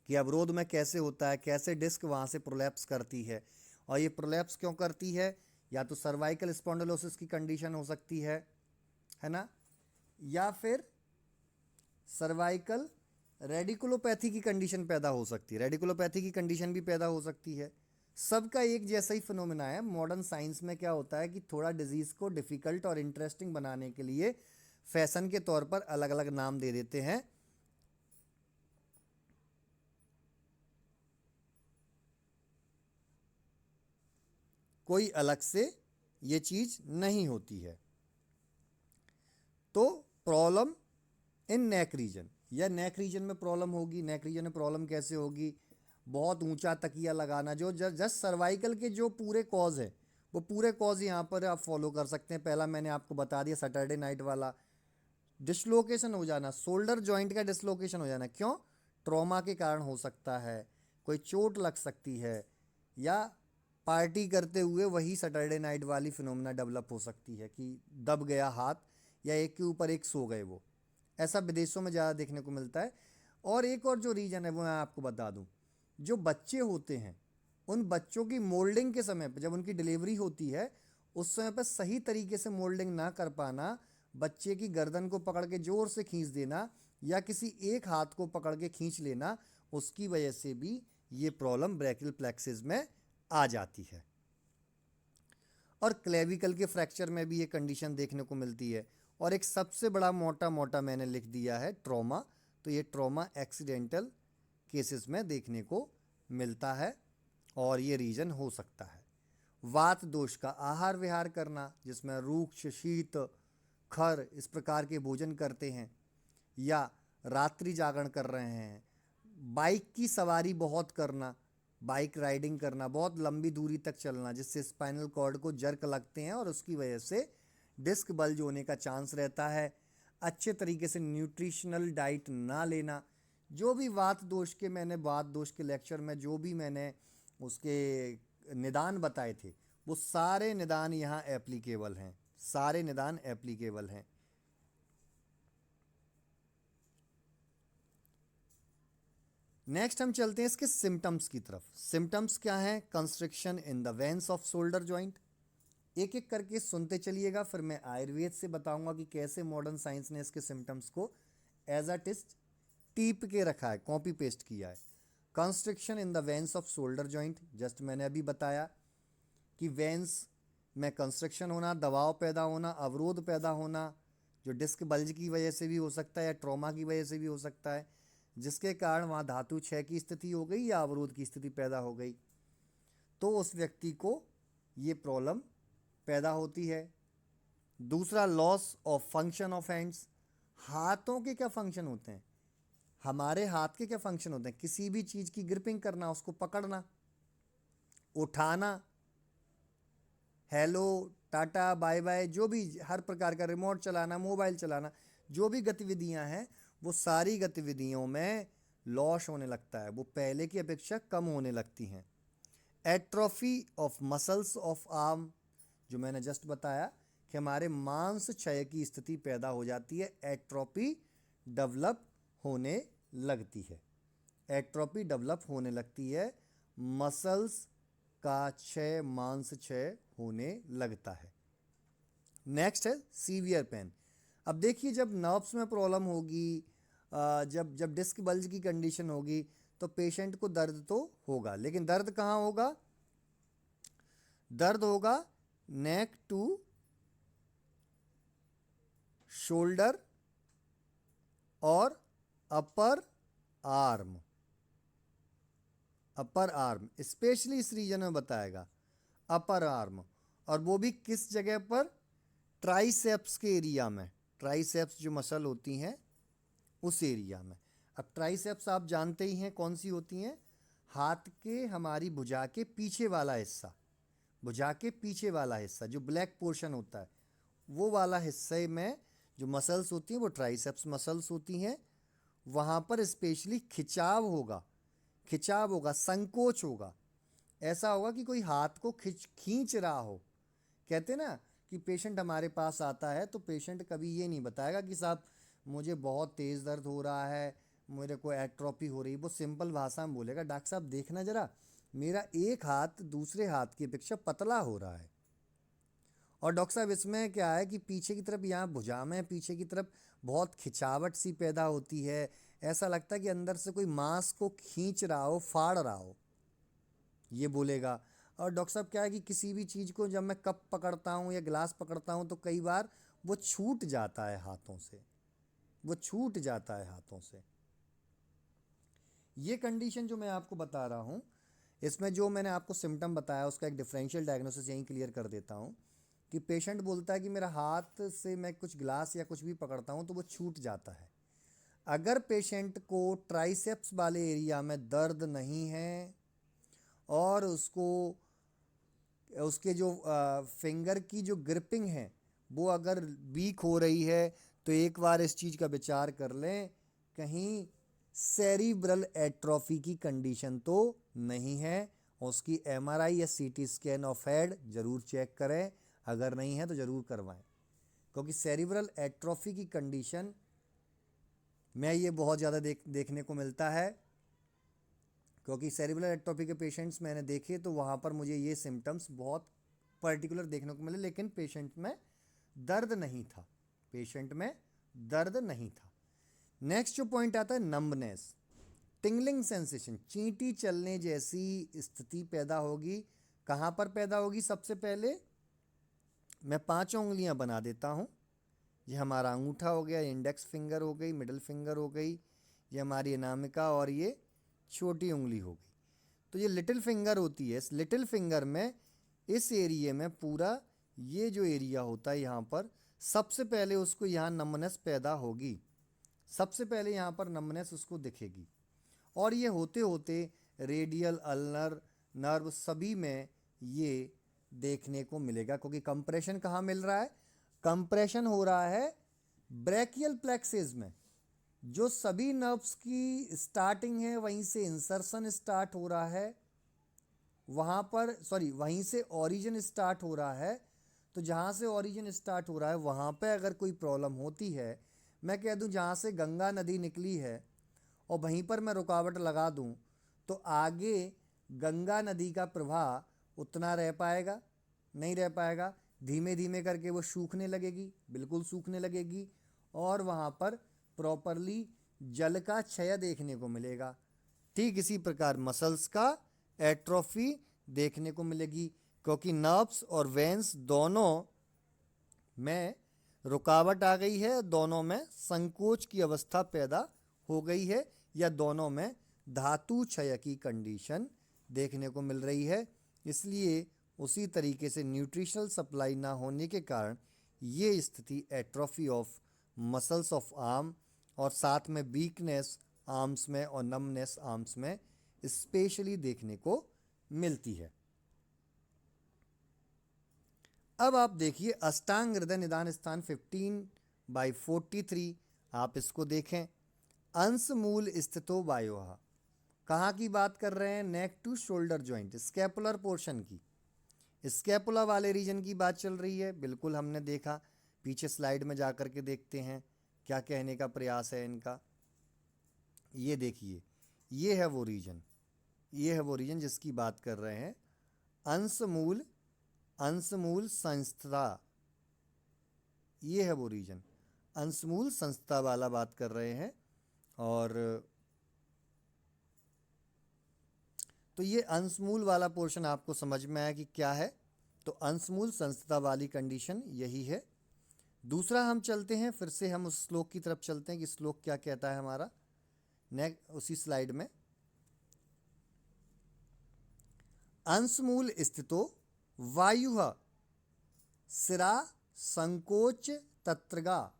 कि अवरोध में कैसे होता है, कैसे डिस्क वहाँ से प्रोलैप्स करती है। और ये प्रोलैप्स क्यों करती है, या तो सर्वाइकल स्पॉन्डिलोसिस की कंडीशन हो सकती है ना, या फिर सर्वाइकल रेडिकुलोपैथी की कंडीशन पैदा हो सकती है, रेडिकुलोपैथी की कंडीशन भी पैदा हो सकती है। सबका एक जैसा ही फिनोमेना है। मॉडर्न साइंस में क्या होता है कि थोड़ा डिजीज़ को डिफ़िकल्ट और इंटरेस्टिंग बनाने के लिए फैशन के तौर पर अलग अलग नाम दे देते हैं। कोई अलग से ये चीज़ नहीं होती है। तो प्रॉब्लम इन नेक रीजन, या नेक रीजन में प्रॉब्लम होगी। नेक रीजन में प्रॉब्लम कैसे होगी, बहुत ऊंचा तकिया लगाना, जो जस्ट सर्वाइकल के जो पूरे कॉज है वो पूरे कॉज यहाँ पर आप फॉलो कर सकते हैं। पहला मैंने आपको बता दिया, सैटरडे नाइट वाला। डिसलोकेशन हो जाना, शोल्डर जॉइंट का डिसलोकेशन हो जाना, क्यों, ट्रॉमा के कारण हो सकता है, कोई चोट लग सकती है, या पार्टी करते हुए वही सैटरडे नाइट वाली फिनोमेना डेवलप हो सकती है कि दब गया हाथ या एक के ऊपर एक सो गए। वो ऐसा विदेशों में ज़्यादा देखने को मिलता है। और एक और जो रीज़न है वो मैं आपको बता दूं, जो बच्चे होते हैं उन बच्चों की मोल्डिंग के समय पर, जब उनकी डिलीवरी होती है उस समय पर सही तरीके से मोल्डिंग ना कर पाना, बच्चे की गर्दन को पकड़ के ज़ोर से खींच देना या किसी एक हाथ को पकड़ के खींच लेना, उसकी वजह से भी ये प्रॉब्लम ब्रैकियल प्लेक्सिस में आ जाती है। और क्लेविकल के फ्रैक्चर में भी ये कंडीशन देखने को मिलती है। और एक सबसे बड़ा मोटा मोटा मैंने लिख दिया है ट्रॉमा, तो ये ट्रॉमा एक्सीडेंटल केसेस में देखने को मिलता है और ये रीजन हो सकता है। वात दोष का आहार विहार करना, जिसमें रूक्ष, शीत, खर इस प्रकार के भोजन करते हैं, या रात्रि जागरण कर रहे हैं, बाइक की सवारी बहुत करना, बाइक राइडिंग करना, बहुत लंबी दूरी तक चलना जिससे स्पाइनल कॉर्ड को जर्क लगते हैं और उसकी वजह से डिस्क बल्ज होने का चांस रहता है। अच्छे तरीके से न्यूट्रिशनल डाइट ना लेना, जो भी वात दोष के मैंने वात दोष के लेक्चर में जो भी मैंने उसके निदान बताए थे वो सारे निदान यहाँ एप्लीकेबल हैं, सारे निदान एप्लीकेबल हैं। नेक्स्ट हम चलते हैं इसके सिम्टम्स की तरफ। सिम्टम्स क्या हैं? Constriction in the veins off shoulder joint. एक एक करके सुनते चलिएगा, फिर मैं आयुर्वेद से बताऊंगा कि कैसे मॉडर्न साइंस ने इसके सिम्टम्स को एज अ टिस्ट टीप के रखा है, कॉपी पेस्ट किया है। Constriction in the veins off shoulder joint, just मैंने अभी बताया कि वेन्स में कंस्ट्रिक्शन होना, दबाव पैदा होना, अवरोध पैदा होना, जो डिस्क बल्ज की वजह से भी हो सकता है या ट्रॉमा की वजह से भी हो सकता है, जिसके कारण वहाँ धातु क्षय की स्थिति हो गई या अवरोध की स्थिति पैदा हो गई, तो उस व्यक्ति को ये प्रॉब्लम पैदा होती है। दूसरा, loss of function of hands. हाथों के क्या फंक्शन होते हैं? हमारे हाथ के क्या फंक्शन होते हैं? किसी भी चीज़ की ग्रिपिंग करना, उसको पकड़ना, उठाना, हेलो, टाटा, बाय बाय, जो भी हर प्रकार का, रिमोट चलाना, मोबाइल चलाना, जो भी गतिविधियां हैं वो सारी गतिविधियों में लॉस होने लगता है, वो पहले की अपेक्षा कम होने लगती हैं। Atrophy of muscles of arm, जो मैंने जस्ट बताया कि हमारे मांस क्षय की स्थिति पैदा हो जाती है, एट्रोफी डेवलप होने लगती है, एट्रोफी डेवलप होने लगती है, मसल्स का क्षय, मांस क्षय होने लगता है। नेक्स्ट है सीवियर पेन। अब देखिए, जब नर्व्स में प्रॉब्लम होगी, जब जब डिस्क बल्ज की कंडीशन होगी तो पेशेंट को दर्द तो होगा, लेकिन दर्द कहाँ होगा? दर्द होगा नेक टू शोल्डर और upper arm, upper arm specially इस रीजन में बताएगा, अपर आर्म। और वो भी किस जगह पर? ट्राइसेप्स के एरिया में, ट्राइसेप्स जो मसल होती हैं उस एरिया में। अब ट्राइसेप्स आप जानते ही हैं कौन सी होती हैं? हाथ के हमारी भुजा के पीछे वाला हिस्सा, भुजा के पीछे वाला हिस्सा जो ब्लैक पोर्शन होता है, वो वाला हिस्से में जो मसल्स होती हैं वो ट्राइसेप्स मसल्स होती हैं। वहाँ पर स्पेशली खिंचाव होगा, खिंचाव होगा, संकोच होगा, ऐसा होगा कि कोई हाथ को खींच रहा हो। कहते ना कि पेशेंट हमारे पास आता है तो पेशेंट कभी ये नहीं बताएगा कि साहब मुझे बहुत तेज़ दर्द हो रहा है, मेरे को एट्रोफी हो रही है। वो सिंपल भाषा में बोलेगा, डॉक्टर साहब देखना ज़रा, मेरा एक हाथ दूसरे हाथ की अपेक्षा पतला हो रहा है। और डॉक्टर साहब इसमें क्या है कि पीछे की तरफ, यहाँ भुजा में पीछे की तरफ बहुत खिंचावट सी पैदा होती है, ऐसा लगता है कि अंदर से कोई मांस को खींच रहा हो, फाड़ रहा हो, ये बोलेगा। और डॉक्टर साहब क्या है कि किसी भी चीज़ को जब मैं कप पकड़ता हूँ या गिलास पकड़ता हूँ तो कई बार वो छूट जाता है हाथों से, वो छूट जाता है हाथों से। ये कंडीशन जो मैं आपको बता रहा हूँ, इसमें जो मैंने आपको सिम्टम बताया उसका एक डिफरेंशियल डायग्नोसिस यहीं क्लियर कर देता हूँ कि पेशेंट बोलता है कि मेरा हाथ से मैं कुछ गिलास या कुछ भी पकड़ता हूँ तो वो छूट जाता है। अगर पेशेंट को ट्राइसेप्स वाले एरिया में दर्द नहीं है और उसको उसके जो फिंगर की जो ग्रिपिंग है वो अगर वीक हो रही है तो एक बार इस चीज़ का विचार कर लें, कहीं सेरिब्रल एट्रोफी की कंडीशन तो नहीं है। उसकी एमआरआई या सीटी स्कैन ऑफ हेड ज़रूर चेक करें, अगर नहीं है तो ज़रूर करवाएं, क्योंकि सेरिब्रल एट्रोफी की कंडीशन में ये बहुत ज़्यादा देखने को मिलता है। क्योंकि सेरिब्रल एट्रोफी के पेशेंट्स मैंने देखे तो वहाँ पर मुझे ये सिम्टम्स बहुत पर्टिकुलर देखने को मिले, लेकिन पेशेंट में दर्द नहीं था, पेशेंट में दर्द नहीं था। नेक्स्ट जो पॉइंट आता है नंबनेस, टिंगलिंग सेंसेशन, चींटी चलने जैसी स्थिति पैदा होगी। कहाँ पर पैदा होगी? सबसे पहले मैं 5 उंगलियां बना देता हूँ। ये हमारा अंगूठा हो गया, इंडेक्स फिंगर हो गई, मिडिल फिंगर हो गई, ये हमारी अनामिका और ये छोटी उंगली हो गई। तो ये लिटिल फिंगर होती है। इस लिटिल फिंगर में इस एरिया में पूरा ये जो एरिया होता है यहाँ पर, सबसे पहले उसको यहाँ नमनेस पैदा होगी, सबसे पहले यहाँ पर नमनेस उसको दिखेगी। और ये होते होते रेडियल, अल्नर, नर्व सभी में ये देखने को मिलेगा, क्योंकि कंप्रेशन कहाँ मिल रहा है? कंप्रेशन हो रहा है ब्रैकियल प्लेक्सेस में। जो सभी नर्व्स की स्टार्टिंग है वहीं से इंसर्शन स्टार्ट हो रहा है, वहाँ पर वहीं से ओरिजिन स्टार्ट हो रहा है। तो जहाँ से ओरिजिन स्टार्ट हो रहा है वहाँ पे अगर कोई प्रॉब्लम होती है, मैं कह दूँ जहाँ से गंगा नदी निकली है और वहीं पर मैं रुकावट लगा दूँ, तो आगे गंगा नदी का प्रवाह उतना रह पाएगा? नहीं रह पाएगा। धीमे धीमे करके वो सूखने लगेगी, बिल्कुल सूखने लगेगी, और वहाँ पर प्रॉपरली जल का क्षय देखने को मिलेगा। ठीक इसी प्रकार मसल्स का एट्रोफी देखने को मिलेगी, क्योंकि नर्व्स और वेन्स दोनों में रुकावट आ गई है, दोनों में संकोच की अवस्था पैदा हो गई है, या दोनों में धातु क्षय की कंडीशन देखने को मिल रही है। इसलिए उसी तरीके से न्यूट्रिशनल सप्लाई ना होने के कारण ये स्थिति atrophy of muscles of arm और साथ में वीकनेस आर्म्स में और नमनेस आर्म्स में स्पेशली देखने को मिलती है। अब आप देखिए अष्टांग हृदय निदान स्थान 15/43, आप इसको देखें। अंश मूल स्थितो वायोः, कहाँ की बात कर रहे हैं? Neck to shoulder joint, scapular portion की, स्कैपुला वाले रीजन की बात चल रही है। बिल्कुल हमने देखा, पीछे स्लाइड में जाकर के देखते हैं क्या कहने का प्रयास है इनका। ये देखिए, ये है वो रीजन, ये है वो रीजन जिसकी बात कर रहे हैं। अंशमूल संस्था, ये है वो रीजन, अंशमूल संस्था वाला बात कर रहे हैं। और तो ये अंशमूल वाला पोर्शन आपको समझ में आया कि क्या है। तो अंशमूल संस्था वाली कंडीशन यही है। दूसरा हम चलते हैं, फिर से हम उस श्लोक की तरफ चलते हैं कि श्लोक क्या कहता है हमारा। उसी स्लाइड में, अंशमूल स्थितो वायुः सिरा संकोच तत्रगा,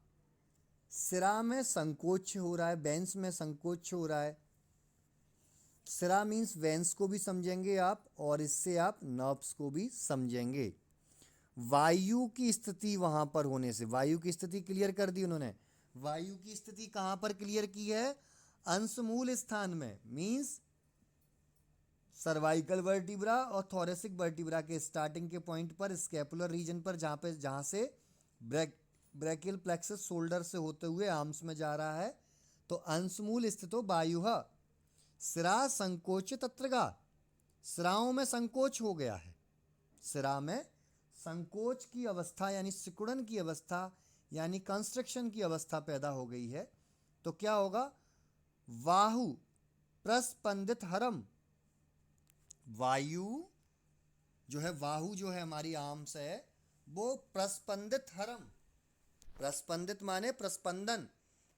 सिरा में संकोच हो रहा है, वेंस में संकोच हो रहा है। सिरा मीन्स वेंस को भी समझेंगे आप, और इससे आप नर्व्स को भी समझेंगे। वायु की स्थिति वहां पर होने से, वायु की स्थिति क्लियर कर दी उन्होंने। वायु की स्थिति कहां पर क्लियर की है? अंशमूल स्थान में, मीन्स सर्वाइकल वर्टिब्रा और थोरेसिक वर्टिब्रा के स्टार्टिंग के पॉइंट पर, स्कैपुलर रीजन पर, जहां से ब्रैकियल प्लेक्सस शोल्डर से होते हुए आर्म्स में जा रहा है। तो अंशमूल स्थितो वायुः सिरा संकोच तत्रगा, सिराओं में संकोच हो गया है, सिरा में संकोच की अवस्था यानी सिकुड़न की अवस्था यानी कंस्ट्रक्शन की अवस्था पैदा हो गई है। तो क्या होगा? वाहु प्रस्पंदित हरम, वायु जो है, वाहु जो है हमारी आर्म्स है, वो प्रस्पंदित हरम, प्रस्पंदित माने प्रस्पंदन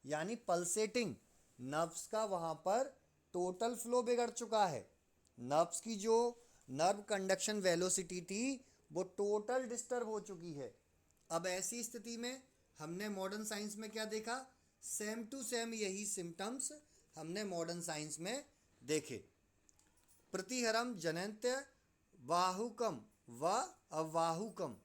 यानी पल्सेटिंग, नर्व्स का वहां पर टोटल फ्लो बिगड़ चुका है। नर्व्स की जो नर्व कंडक्शन वेलोसिटी थी वो टोटल डिस्टर्ब हो चुकी है। अब ऐसी स्थिति में हमने मॉडर्न साइंस में क्या देखा? सेम टू सेम यही सिम्टम्स हमने मॉडर्न साइंस में देखे। प्रतिहरम जनन्त्य वाहुकम व अवाहुकम,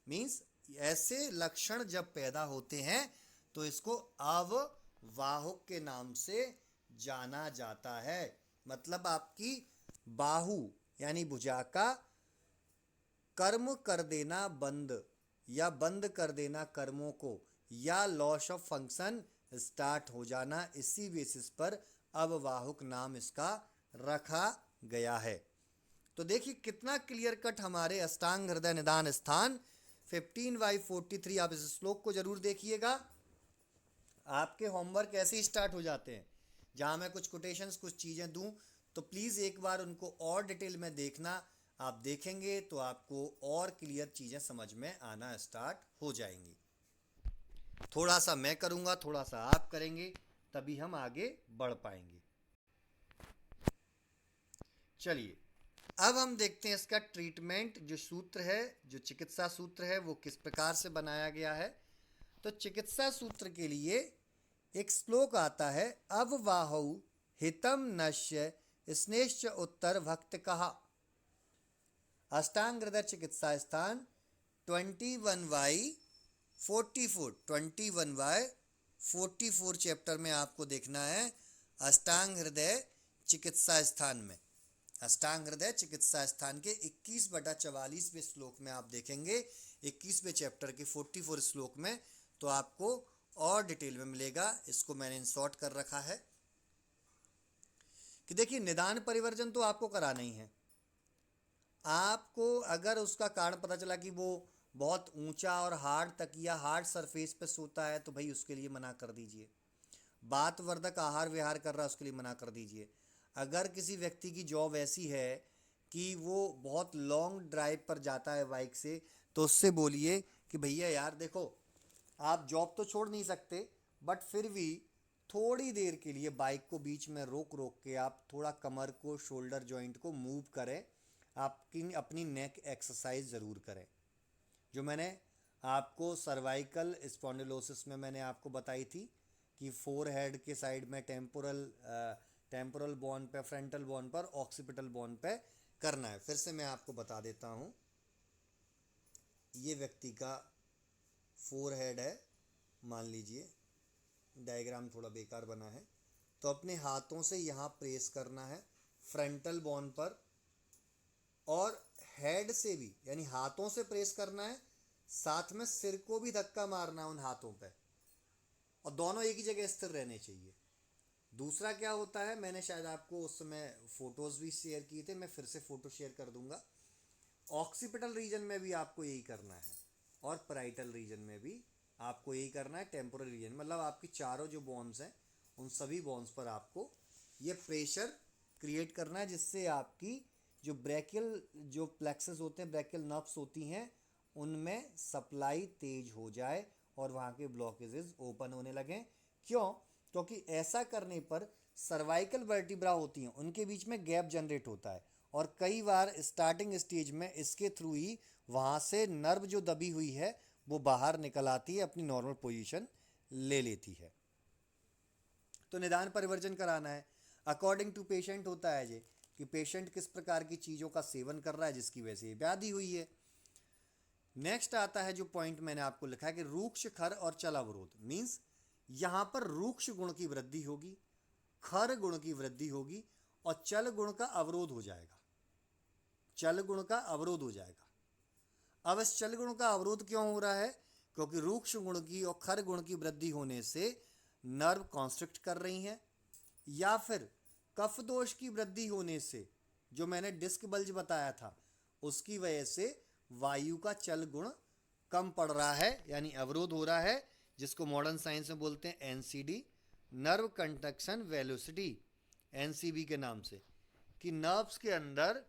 मीन्स ऐसे लक्षण जब पैदा होते हैं तो इसको अववाहुक के नाम से जाना जाता है। मतलब आपकी बाहु यानी भुजा का कर्म कर देना बंद, या बंद कर देना कर्मों को, या लॉस ऑफ फंक्शन स्टार्ट हो जाना, इसी बेसिस पर अववाहुक नाम इसका रखा गया है। तो देखिए कितना क्लियर कट हमारे अष्टांग हृदय निदान स्थान 15/43। आप इस श्लोक को जरूर देखिएगा। आपके होमवर्क ऐसे ही स्टार्ट हो जाते हैं, जहाँ मैं कुछ कोटेशंस, कुछ चीज़ें दूं तो प्लीज़ एक बार उनको और डिटेल में देखना। आप देखेंगे तो आपको और क्लियर चीज़ें समझ में आना स्टार्ट हो जाएंगी। थोड़ा सा मैं करूँगा, थोड़ा सा आप करेंगे, तभी हम आगे बढ़ पाएंगे। चलिए अब हम देखते हैं इसका ट्रीटमेंट, जो सूत्र है, जो चिकित्सा सूत्र है, वो किस प्रकार से बनाया गया है। तो चिकित्सा सूत्र के लिए एक श्लोक आता है, अववाहौ हितम नश्य स्नेश्च उत्तर भक्त कहा। अष्टांग हृदय चिकित्सा स्थान 21/44 चैप्टर में आपको देखना है। अष्टांग हृदय चिकित्सा स्थान में, अष्टांग हृदय चिकित्सा स्थान के 21/44वें श्लोक में आप देखेंगे, 21वें चैप्टर के 44 श्लोक में, तो आपको और डिटेल में मिलेगा। इसको मैंने इन शॉर्ट कर रखा है कि देखिए, निदान परिवर्जन तो आपको कराना ही है। आपको अगर उसका कारण पता चला कि वो बहुत ऊंचा और हार्ड तकिया, हार्ड सरफेस पे सोता है, तो भाई उसके लिए मना कर दीजिए। वातवर्धक आहार विहार कर रहा है, उसके लिए मना कर दीजिए। अगर किसी व्यक्ति की जॉब ऐसी है कि वो बहुत लॉन्ग ड्राइव पर जाता है बाइक से, तो उससे बोलिए कि भैया यार देखो, आप जॉब तो छोड़ नहीं सकते, बट फिर भी थोड़ी देर के लिए बाइक को बीच में रोक रोक के आप थोड़ा कमर को, शोल्डर जॉइंट को मूव करें। आपकी अपनी नेक एक्सरसाइज ज़रूर करें, जो मैंने आपको सर्वाइकल स्पॉन्डिलोसिस में मैंने आपको बताई थी कि फोर हेड के साइड में टेम्पोरल बोन पे, फ्रंटल बोन पर, ऑक्सीपिटल बोन पे करना है। फिर से मैं आपको बता देता हूँ। ये व्यक्ति का फोर हेड है, मान लीजिए, डायग्राम थोड़ा बेकार बना है, तो अपने हाथों से यहाँ प्रेस करना है फ्रंटल बोन पर, और हेड से भी, यानी हाथों से प्रेस करना है, साथ में सिर को भी धक्का मारना है उन हाथों पे, और दोनों एक ही जगह स्थिर रहने चाहिए। दूसरा क्या होता है, मैंने शायद आपको उस समय फोटोज भी शेयर किए थे, मैं फिर से फोटो शेयर कर दूंगा। ऑक्सीपिटल रीजन में भी आपको यही करना है, और पैराइटल रीजन में भी आपको यही करना है। टेम्पोरल रीजन मतलब आपकी चारों जो बोन्स हैं, उन सभी बोन्स पर आपको ये प्रेशर क्रिएट करना है, जिससे आपकी जो ब्रैकियल, जो प्लेक्सस होते हैं, ब्रैकियल नर्व्स होती हैं, उनमें सप्लाई तेज हो जाए और वहाँ के ब्लॉकेजेस ओपन होने लगें। क्यों? क्योंकि ऐसा करने पर सर्वाइकल वर्टिब्रा होती हैं, उनके बीच में गैप जनरेट होता है, और कई बार स्टार्टिंग स्टेज में इसके थ्रू ही वहाँ से नर्व जो दबी हुई है वो बाहर निकल आती है, अपनी नॉर्मल पोजीशन ले लेती है। तो निदान परिवर्जन कराना है। अकॉर्डिंग टू पेशेंट होता है ये कि पेशेंट किस प्रकार की चीज़ों का सेवन कर रहा है जिसकी वजह से ये व्याधि हुई है। नेक्स्ट आता है जो पॉइंट मैंने आपको लिखा है कि रूक्ष खर और चल अवरोध, मीन्स यहाँ पर रूक्ष गुण की वृद्धि होगी, खर गुण की वृद्धि होगी, और चल गुण का अवरोध हो जाएगा। चल गुण का अवरोध हो जाएगा। अब इस चल गुण का अवरोध क्यों हो रहा है? क्योंकि रूक्ष गुण की और खर गुण की वृद्धि होने से नर्व कॉन्स्ट्रिक्ट कर रही हैं, या फिर कफ दोष की वृद्धि होने से, जो मैंने डिस्क बल्ज बताया था, उसकी वजह से वायु का चल गुण कम पड़ रहा है, यानी अवरोध हो रहा है, जिसको मॉडर्न साइंस में बोलते हैं NCD, nerve conduction velocity, NCB के नाम से, कि नर्व्स के अंदर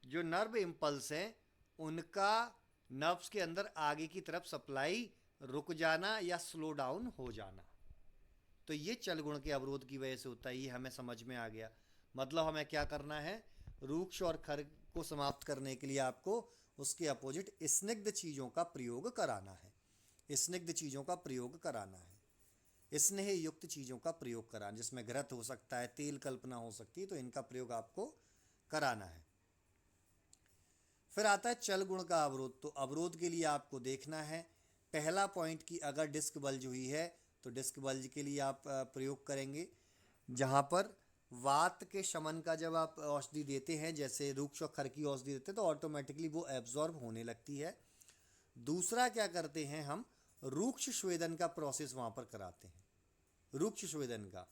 जो नर्व इम्पल्स हैं, उनका नर्व्स के अंदर आगे की तरफ सप्लाई रुक जाना या स्लो डाउन हो जाना। तो ये चल गुण के अवरोध की वजह से होता है। ये हमें समझ में आ गया। मतलब हमें क्या करना है, रूक्ष और खर को समाप्त करने के लिए आपको उसके अपोजिट स्निग्ध चीज़ों का प्रयोग कराना है। स्निग्ध चीज़ों का प्रयोग कराना है, स्नेह युक्त चीज़ों का प्रयोग कराना, जिसमें घृत हो सकता है, तेल कल्पना हो सकती है, तो इनका प्रयोग आपको कराना है। फिर आता है चल गुण का अवरोध। तो अवरोध के लिए आपको देखना है, पहला पॉइंट कि अगर डिस्क बल्ज हुई है तो डिस्क बल्ज के लिए आप प्रयोग करेंगे, जहाँ पर वात के शमन का जब आप औषधि देते हैं, जैसे रूक्ष और खर की औषधि देते हैं, तो ऑटोमेटिकली वो एब्जॉर्ब होने लगती है। दूसरा क्या करते हैं, हम रूक्ष स्वेदन का प्रोसेस वहाँ पर कराते हैं। रूक्ष स्वेदन का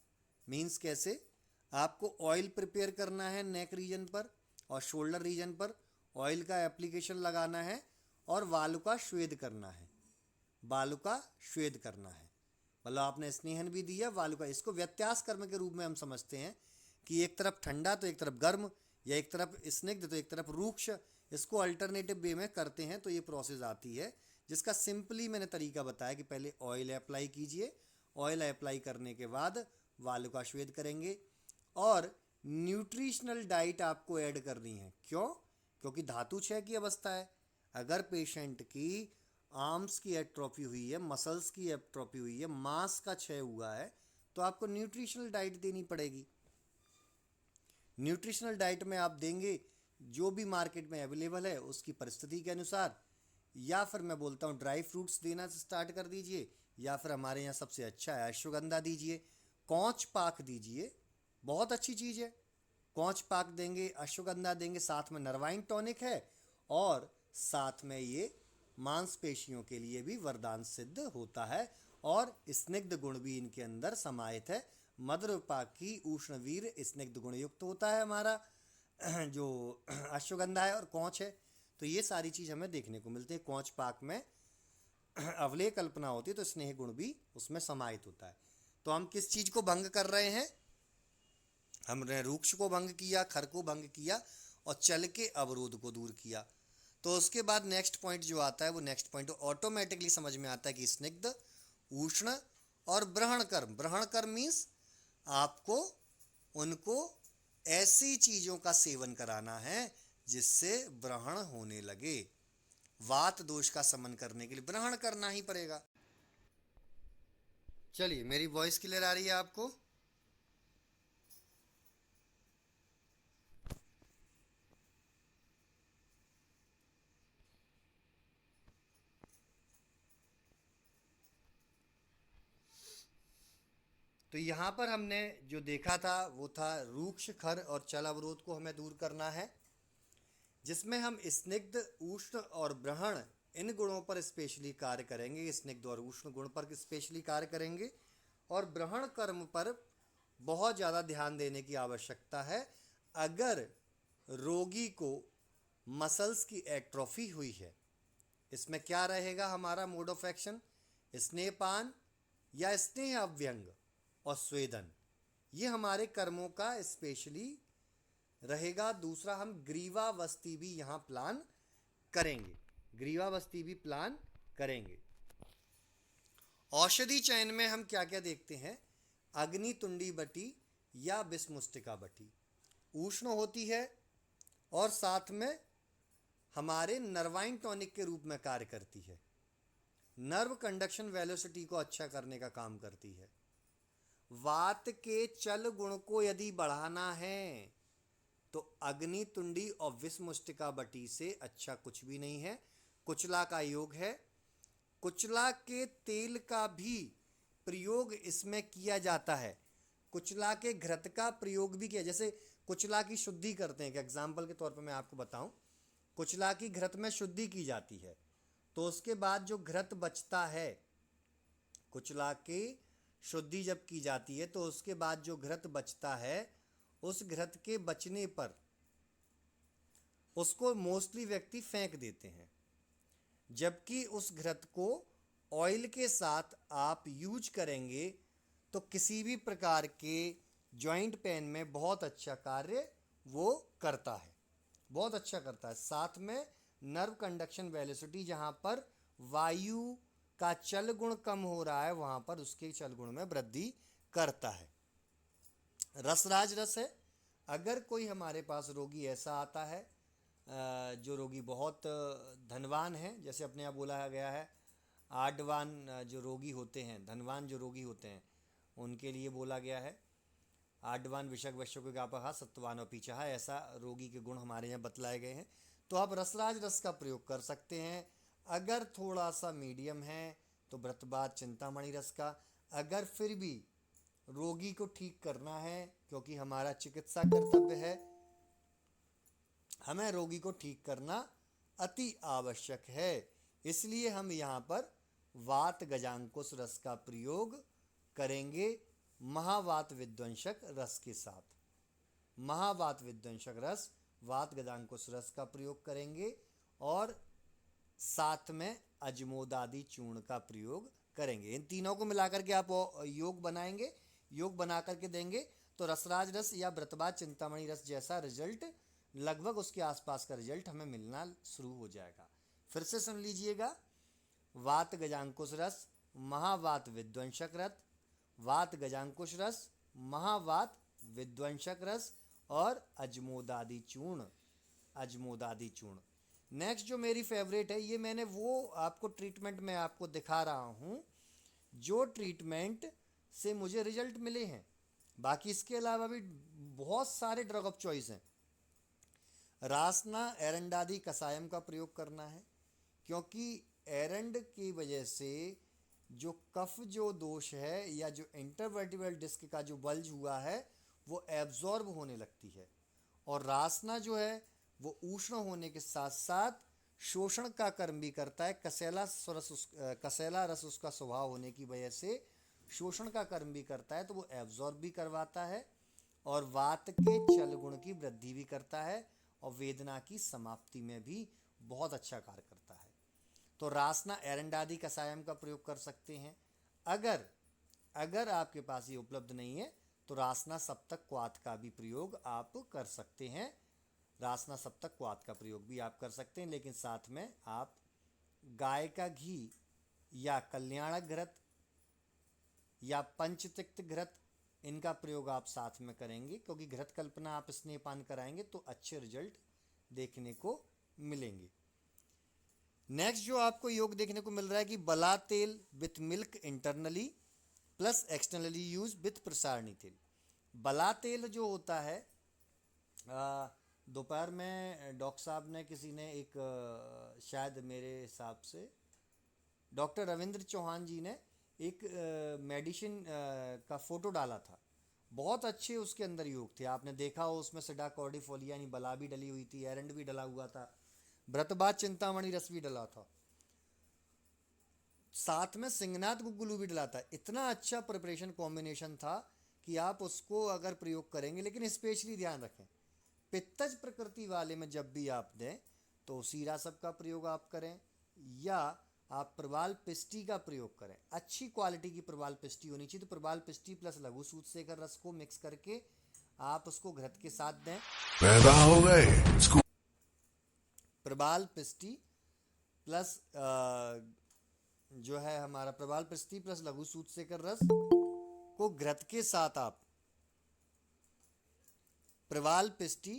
मीन्स कैसे, आपको ऑयल प्रिपेयर करना है नेक रीजन पर और शोल्डर रीजन पर, ऑयल का एप्लीकेशन लगाना है और बालू का श्वेद करना है। बालू का श्वेद करना है मतलब आपने स्नेहन भी दिया बालू का। इसको व्यत्यास कर्म के रूप में हम समझते हैं कि एक तरफ ठंडा तो एक तरफ गर्म, या एक तरफ स्निग्ध तो एक तरफ रूक्ष, इसको अल्टरनेटिव वे में करते हैं तो ये प्रोसेस आती है, जिसका सिंपली मैंने तरीका बताया कि पहले ऑयल अप्लाई कीजिए, ऑयल अप्लाई करने के बाद बालों का श्वेद करेंगे और न्यूट्रिशनल डाइट आपको ऐड करनी है। क्यों? क्योंकि धातु क्षय की अवस्था है। अगर पेशेंट की आर्म्स की एट्रोफी हुई है, मसल्स की एट्रोफी हुई है, मांस का क्षय हुआ है, तो आपको न्यूट्रिशनल डाइट देनी पड़ेगी। न्यूट्रिशनल डाइट में आप देंगे जो भी मार्केट में अवेलेबल है उसकी परिस्थिति के अनुसार, या फिर मैं बोलता हूँ ड्राई फ्रूट्स देना स्टार्ट कर दीजिए, या फिर हमारे यहाँ सबसे अच्छा है अश्वगंधा दीजिए, कौच पाक दीजिए, बहुत अच्छी चीज़ है। कौच पाक देंगे, अश्वगंधा देंगे, साथ में नरवाइन टॉनिक है और साथ में ये मांसपेशियों के लिए भी वरदान सिद्ध होता है और स्निग्ध गुण भी इनके अंदर समाहित है। मधुरपाक की उष्णवीर स्निग्ध गुण युक्त होता है हमारा जो अश्वगंधा है और कौच है। तो ये सारी चीज़ हमें देखने को मिलती है। कौच पाक में अवलेय कल्पना होती है तो स्नेह गुण भी उसमें समाहित होता है। तो हम किस चीज़ को भंग कर रहे हैं? हमने रूक्ष को भंग किया, खर को भंग किया और चल के अवरोध को दूर किया। तो उसके बाद नेक्स्ट पॉइंट जो आता है वो नेक्स्ट पॉइंट ऑटोमेटिकली समझ में आता है कि स्निग्ध, उष्ण और ब्रहण कर्म। ब्रहण कर्म मीन्स आपको उनको ऐसी चीज़ों का सेवन कराना है जिससे ब्रहण होने लगे। वात दोष का शमन करने के लिए ब्रहण करना ही पड़ेगा। चलिए, मेरी वॉइस क्लियर आ रही है आपको? तो यहाँ पर हमने जो देखा था वो था रूक्ष, खर और चल अवरोध को हमें दूर करना है, जिसमें हम स्निग्ध, उष्ण और ब्रहण इन गुणों पर स्पेशली कार्य करेंगे। स्निग्ध और उष्ण गुण पर स्पेशली कार्य करेंगे और ब्रहण कर्म पर बहुत ज़्यादा ध्यान देने की आवश्यकता है। अगर रोगी को मसल्स की एट्रोफी हुई है, इसमें क्या रहेगा हमारा मोड ऑफ एक्शन? स्नेहपान या स्नेह अव्यंग और स्वेदन, ये हमारे कर्मों का स्पेशली रहेगा। दूसरा, हम ग्रीवावस्थी भी यहाँ प्लान करेंगे, ग्रीवावस्थी भी प्लान करेंगे। औषधि चयन में हम क्या क्या देखते हैं? अग्नि तुंडी बटी या विषमुष्टिका बटी उष्ण होती है और साथ में हमारे नर्वाइन टॉनिक के रूप में कार्य करती है, नर्व कंडक्शन वेलोसिटी को अच्छा करने का काम करती है। वात के चल गुण को यदि बढ़ाना है तो अग्नि तुंडी और विषमुष्टिका बटी से अच्छा कुछ भी नहीं है। कुचला का योग है, कुचला के तेल का भी प्रयोग इसमें किया जाता है। कुचला के घृत का प्रयोग भी किया, जैसे कुचला की शुद्धि करते हैं, एग्जाम्पल के तौर पर मैं आपको बताऊं, कुचला की घृत में शुद्धि की जाती है तो उसके बाद जो घृत बचता है, कुचला की शुद्धि जब की जाती है तो उसके बाद जो घृत बचता है, उस घृत के बचने पर उसको मोस्टली व्यक्ति फेंक देते हैं, जबकि उस घृत को ऑयल के साथ आप यूज करेंगे तो किसी भी प्रकार के जॉइंट पेन में बहुत अच्छा कार्य वो करता है, बहुत अच्छा करता है। साथ में नर्व कंडक्शन वेलोसिटी, जहाँ पर वायु का चल गुण कम हो रहा है वहाँ पर उसके चल गुण में वृद्धि करता है। रसराज रस है, अगर कोई हमारे पास रोगी ऐसा आता है जो रोगी बहुत धनवान है, जैसे अपने यहाँ बोला गया है आडवान जो रोगी होते हैं, धनवान जो रोगी होते हैं उनके लिए बोला गया है आडवान विषक वश्य को गापहा सत्वान और पीछा, ऐसा रोगी के गुण हमारे यहाँ बतलाए गए हैं। तो आप रसराज रस का प्रयोग कर सकते हैं। अगर थोड़ा सा मीडियम है तो व्रतबाद चिंतामणि रस का। अगर फिर भी रोगी को ठीक करना है, क्योंकि हमारा चिकित्सा कर्तव्य है, हमें रोगी को ठीक करना अति आवश्यक है, इसलिए हम यहाँ पर वात गजांकुश रस का प्रयोग करेंगे महावात विध्वंसक रस के साथ। महावात विध्वंसक रस, वात गजांकुश रस का प्रयोग करेंगे और साथ में अजमोदादि चूर्ण का प्रयोग करेंगे। इन तीनों को मिलाकर के आप योग बनाएंगे, योग बना करके देंगे तो रसराज रस या व्रतबाद चिंतामणि रस जैसा रिजल्ट लगभग उसके आसपास का रिजल्ट हमें मिलना शुरू हो जाएगा। फिर से सुन लीजिएगा, वात गजांकुश रस, महावात विध्वंसक रस, वात गजांकुश रस, महावात विध्वंसक रस और अजमोदादि चूर्ण। अजमोदादि चूर्ण। नेक्स्ट जो मेरी फेवरेट है, ये मैंने वो आपको ट्रीटमेंट में आपको दिखा रहा हूँ जो ट्रीटमेंट से मुझे रिजल्ट मिले हैं। बाकी इसके अलावा भी बहुत सारे ड्रग ऑफ चॉइस हैं। रासना एरंडादि कसायम का प्रयोग करना है, क्योंकि एरंड की वजह से जो कफ जो दोष है या जो इंटरवर्टिब्रल डिस्क का जो बल्ज हुआ है वो एब्जॉर्ब होने लगती है। और रासना जो है वो उष्ण होने के साथ साथ शोषण का कर्म भी करता है। कसेला रस उसका स्वभाव होने की वजह से शोषण का कर्म भी करता है, तो वो एब्जॉर्ब भी करवाता है और वात के चल गुण की वृद्धि भी करता है और वेदना की समाप्ति में भी बहुत अच्छा कार्य करता है। तो रासना एरंडादि कसायम का प्रयोग कर सकते हैं। अगर अगर आपके पास ये उपलब्ध नहीं है तो रासना सप्तक क्वाथ का भी प्रयोग आप कर सकते हैं। रासना सप्तक क्वाथ का प्रयोग भी आप कर सकते हैं, लेकिन साथ में आप गाय का घी या कल्याणक घृत या पंचतिक्त घृत, इनका प्रयोग आप साथ में करेंगे, क्योंकि घृत कल्पना आप स्नेहपान कराएंगे तो अच्छे रिजल्ट देखने को मिलेंगे। नेक्स्ट जो आपको योग देखने को मिल रहा है कि बला तेल with milk internally plus externally use with प्रसारणी तेल। बला तेल जो होता है, दोपहर में डॉक्टर साहब ने किसी ने एक शायद मेरे हिसाब से डॉक्टर रविंद्र चौहान जी ने एक मेडिसिन का फोटो डाला था। बहुत अच्छे उसके अंदर योग थे, आपने देखा हो। उसमें सिडा कॉर्डिफोलिया यानी बला भी डली हुई थी, एरंड भी डला हुआ था, व्रतबाद चिंतामणि रस भी डला था, साथ में सिंगनाथ गुग्गुलू भी डला था। इतना अच्छा प्रिपरेशन कॉम्बिनेशन था कि आप उसको अगर प्रयोग करेंगे, लेकिन स्पेशली ध्यान रखें पित्तज प्रकृति वाले में जब भी आप दें तो सीरा सब का प्रयोग आप करें या आप प्रवाल पिष्टी का प्रयोग करें। अच्छी क्वालिटी की प्रवाल पिष्टी होनी चाहिए। तो प्रवाल पिष्टी प्लस लघु सूत सेकर रस को मिक्स करके आप उसको घृत के साथ दें। पैदा हो गए प्रवाल पिष्टी प्लस जो है हमारा प्रवाल पिष्टी प्लस लघु सूत सेकर रस को घृत के साथ आप प्रवाल पिष्टी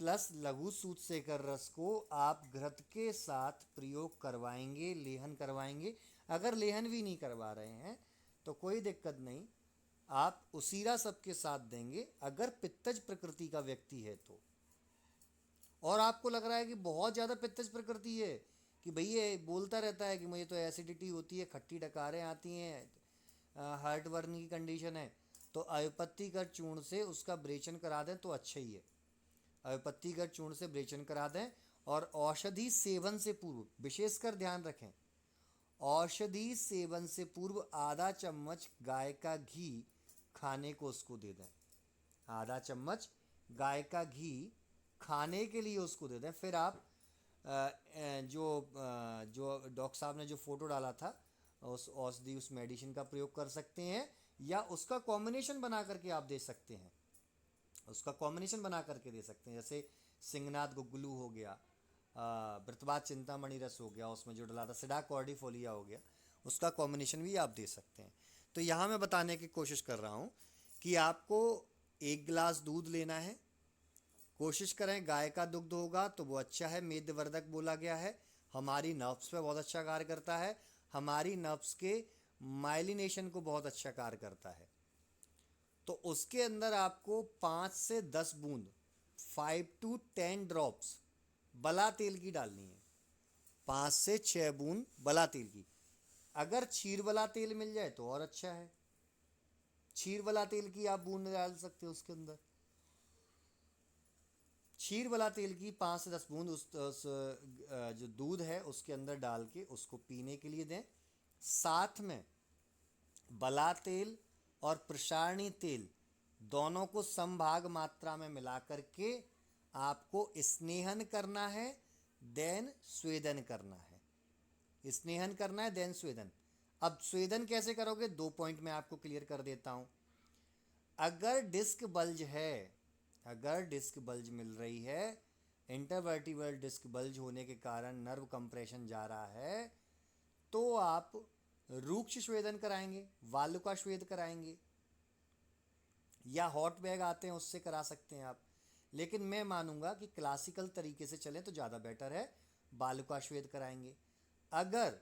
प्लस लघु सूत सेकर रस को आप घृत के साथ प्रयोग करवाएंगे, लेहन करवाएंगे। अगर लेहन भी नहीं करवा रहे हैं तो कोई दिक्कत नहीं, आप उसीरा सबके साथ देंगे अगर पित्तज प्रकृति का व्यक्ति है तो। और आपको लग रहा है कि बहुत ज़्यादा पित्तज प्रकृति है, कि भैया बोलता रहता है कि मुझे तो एसिडिटी होती है, खट्टी डकारें आती हैं, हार्ट बर्न की कंडीशन है, तो अयोपत्तिकर चूर्ण से उसका ब्रेचन करा दें तो अच्छा ही है। अयोपत्तिकर चूर्ण से ब्रेचन करा दें और औषधि सेवन से पूर्व विशेषकर ध्यान रखें, औषधि सेवन से पूर्व आधा चम्मच गाय का घी खाने को उसको दे दें। आधा चम्मच गाय का घी खाने के लिए उसको दे दें। फिर आप जो डॉक्टर साहब ने जो फोटो डाला था उस औषधि उस मेडिसिन का प्रयोग कर सकते हैं, या उसका कॉम्बिनेशन बना करके आप दे सकते हैं। उसका कॉम्बिनेशन बना करके दे सकते हैं, जैसे सिंगनाथ गुग्गुलू हो गया, व्रतबाद चिंतामणि रस हो गया, उसमें जो डला था सिडा कॉर्डिफोलिया हो गया, उसका कॉम्बिनेशन भी आप दे सकते हैं। तो यहाँ मैं बताने की कोशिश कर रहा हूँ कि आपको 1 गिलास दूध लेना है। कोशिश करें गाय का दुग्ध होगा तो वो अच्छा है, मेदवर्धक बोला गया है, हमारी नर्व्स पे बहुत अच्छा कार्य करता है, हमारी नर्व्स के माइलिनेशन को बहुत अच्छा कार्य करता है। तो उसके अंदर आपको 5 से 10 बूंद 5 to 10 ड्रॉप्स बला तेल की डालनी है। 5 से 6 बूंद बला तेल की। अगर छीर वाला तेल मिल जाए तो और अच्छा है, छीर वाला तेल की आप बूंद डाल सकते हो उसके अंदर। छीर वाला तेल की 5 से 10 बूंद उस जो दूध है उसके अंदर डाल के उसको पीने के लिए दें। साथ में बला तेल और प्रसारणी तेल दोनों को समभाग मात्रा में मिला करके आपको स्नेहन करना है, देन स्वेदन करना है। स्नेहन करना है, देन स्वेदन। अब स्वेदन कैसे करोगे, 2 पॉइंट में आपको क्लियर कर देता हूं। अगर डिस्क बल्ज है, अगर डिस्क बल्ज मिल रही है इंटरवर्टिब्रल डिस्क बल्ज होने के कारण नर्व कंप्रेशन जा रहा है, तो आप रूक्ष स्वेदन कराएंगे, वालुका स्वेद कराएंगे, या हॉट बैग आते हैं उससे करा सकते हैं आप। लेकिन मैं मानूंगा कि क्लासिकल तरीके से चलें तो ज़्यादा बेटर है, वालुका स्वेद कराएंगे। अगर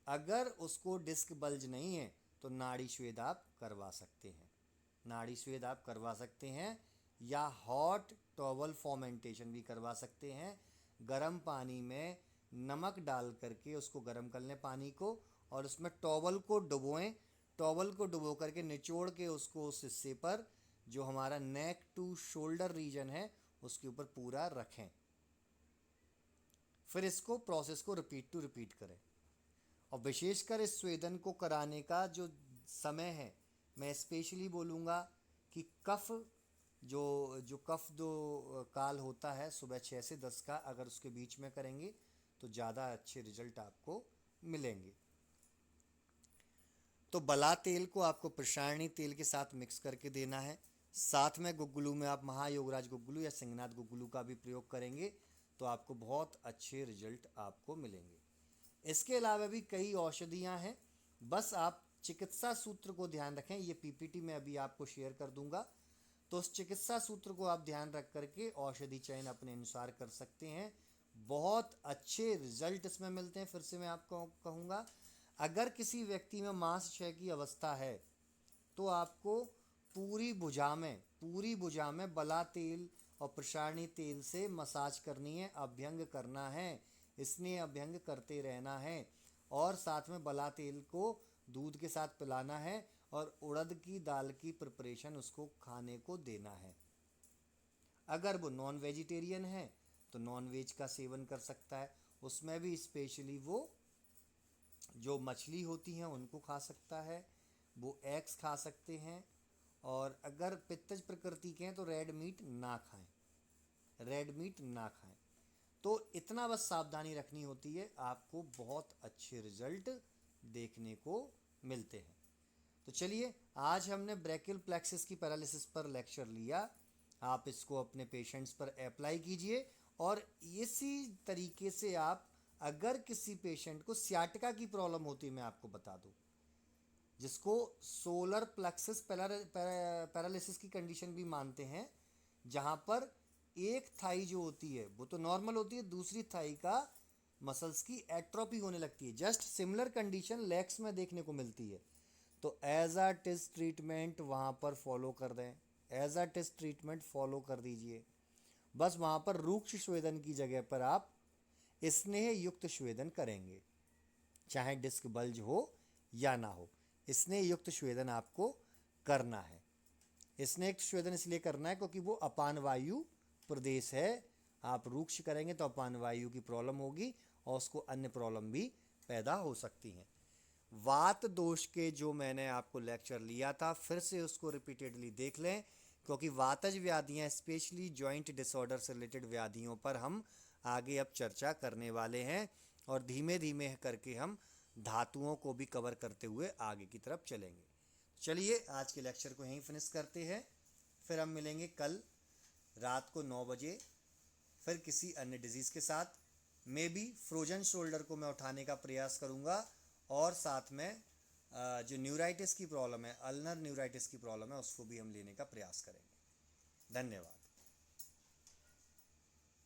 अगर उसको डिस्क बल्ज नहीं है तो नाड़ी स्वेद आप करवा सकते हैं, नाड़ी स्वेद आप करवा सकते हैं, या हॉट टॉवल फॉर्मेंटेशन भी करवा सकते हैं। गर्म पानी में नमक डाल करके उसको गर्म कर लें पानी को, और उसमें टॉवल को डुबोएं, टॉवल को डुबो करके निचोड़ के उसको उस हिस्से पर जो हमारा नेक टू शोल्डर रीजन है उसके ऊपर पूरा रखें। फिर इसको प्रोसेस को रिपीट टू रिपीट करें। और विशेषकर इस स्वेदन को कराने का जो समय है, मैं स्पेशली बोलूँगा कि कफ जो जो कफ दो काल होता है सुबह 6 से 10 का, अगर उसके बीच में करेंगे तो ज़्यादा अच्छे रिजल्ट आपको मिलेंगे। तो बला तेल को आपको प्रसारणी तेल के साथ मिक्स करके देना है। साथ में गुग्गुलू में आप महायोगराज गुग्गुलू या सिंगनाथ गुग्गुलू का भी प्रयोग करेंगे तो आपको बहुत अच्छे रिजल्ट आपको मिलेंगे। इसके अलावा भी कई औषधियाँ हैं, बस आप चिकित्सा सूत्र को ध्यान रखें। ये पीपीटी में अभी आपको शेयर कर दूंगा, तो उस चिकित्सा सूत्र को आप ध्यान रख करके औषधि चयन अपने अनुसार कर सकते हैं। बहुत अच्छे रिजल्ट इसमें मिलते हैं। फिर से मैं आपको कहूँगा, अगर किसी व्यक्ति में मांसक्षय की अवस्था है तो आपको पूरी भुजा में बला तेल और प्रसारणी तेल से मसाज करनी है, अभ्यंग करना है, स्नेह अभ्यंग करते रहना है, और साथ में बला तेल को दूध के साथ पिलाना है, और उड़द की दाल की प्रिपरेशन उसको खाने को देना है। अगर वो नॉन वेजिटेरियन है तो नॉन वेज का सेवन कर सकता है, उसमें भी स्पेशली वो जो मछली होती हैं उनको खा सकता है, वो एग्स खा सकते हैं। और अगर पित्तज प्रकृति के हैं तो रेड मीट ना खाएं, रेड मीट ना खाएं। तो इतना बस सावधानी रखनी होती है, आपको बहुत अच्छे रिजल्ट देखने को मिलते हैं। तो चलिए, आज हमने ब्रैकियल प्लेक्सिस की पैरालिसिस पर लेक्चर लिया। आप इसको अपने पेशेंट्स पर अप्लाई कीजिए, और इसी तरीके से आप, अगर किसी पेशेंट को सियाटिका की प्रॉब्लम होती है, मैं आपको बता दूं, जिसको सोलर प्लेक्सिस पैरालिसिस की कंडीशन भी मानते हैं, जहां पर एक थाई जो होती है वो तो नॉर्मल होती है, दूसरी थाई का मसल्स की एट्रोपी होने लगती है। जस्ट सिमिलर कंडीशन लेग्स में देखने को मिलती है। तो एज अ टेस्ट ट्रीटमेंट वहाँ पर फॉलो कर दें, as a test treatment follow कर दीजिए। बस वहाँ पर रूक्ष स्वेदन की जगह पर आप स्नेह युक्त स्वेदन करेंगे, चाहे डिस्क बल्ज हो या ना हो, स्नेह युक्त स्वेदन आपको करना है। स्नेह युक्त स्वेदन इसलिए करना है क्योंकि वो अपान वायु प्रदेश है। आप रूक्ष करेंगे तो अपान वायु की प्रॉब्लम होगी, और उसको अन्य प्रॉब्लम भी पैदा हो सकती हैं। वात दोष के जो मैंने आपको लेक्चर लिया था, फिर से उसको रिपीटेडली देख लें, क्योंकि वातज व्याधियाँ, स्पेशली जॉइंट डिसऑर्डर से रिलेटेड व्याधियों पर हम आगे अब चर्चा करने वाले हैं, और धीमे धीमे करके हम धातुओं को भी कवर करते हुए आगे की तरफ चलेंगे। चलिए, आज के लेक्चर को यहीं फिनिश करते हैं। फिर हम मिलेंगे कल रात को 9 बजे, फिर किसी अन्य डिजीज़ के साथ। मे बी फ्रोजन शोल्डर को मैं उठाने का प्रयास करूँगा, और साथ में जो न्यूराइटिस की प्रॉब्लम है, अल्नर न्यूराइटिस की प्रॉब्लम है, उसको भी हम लेने का प्रयास करेंगे। धन्यवाद।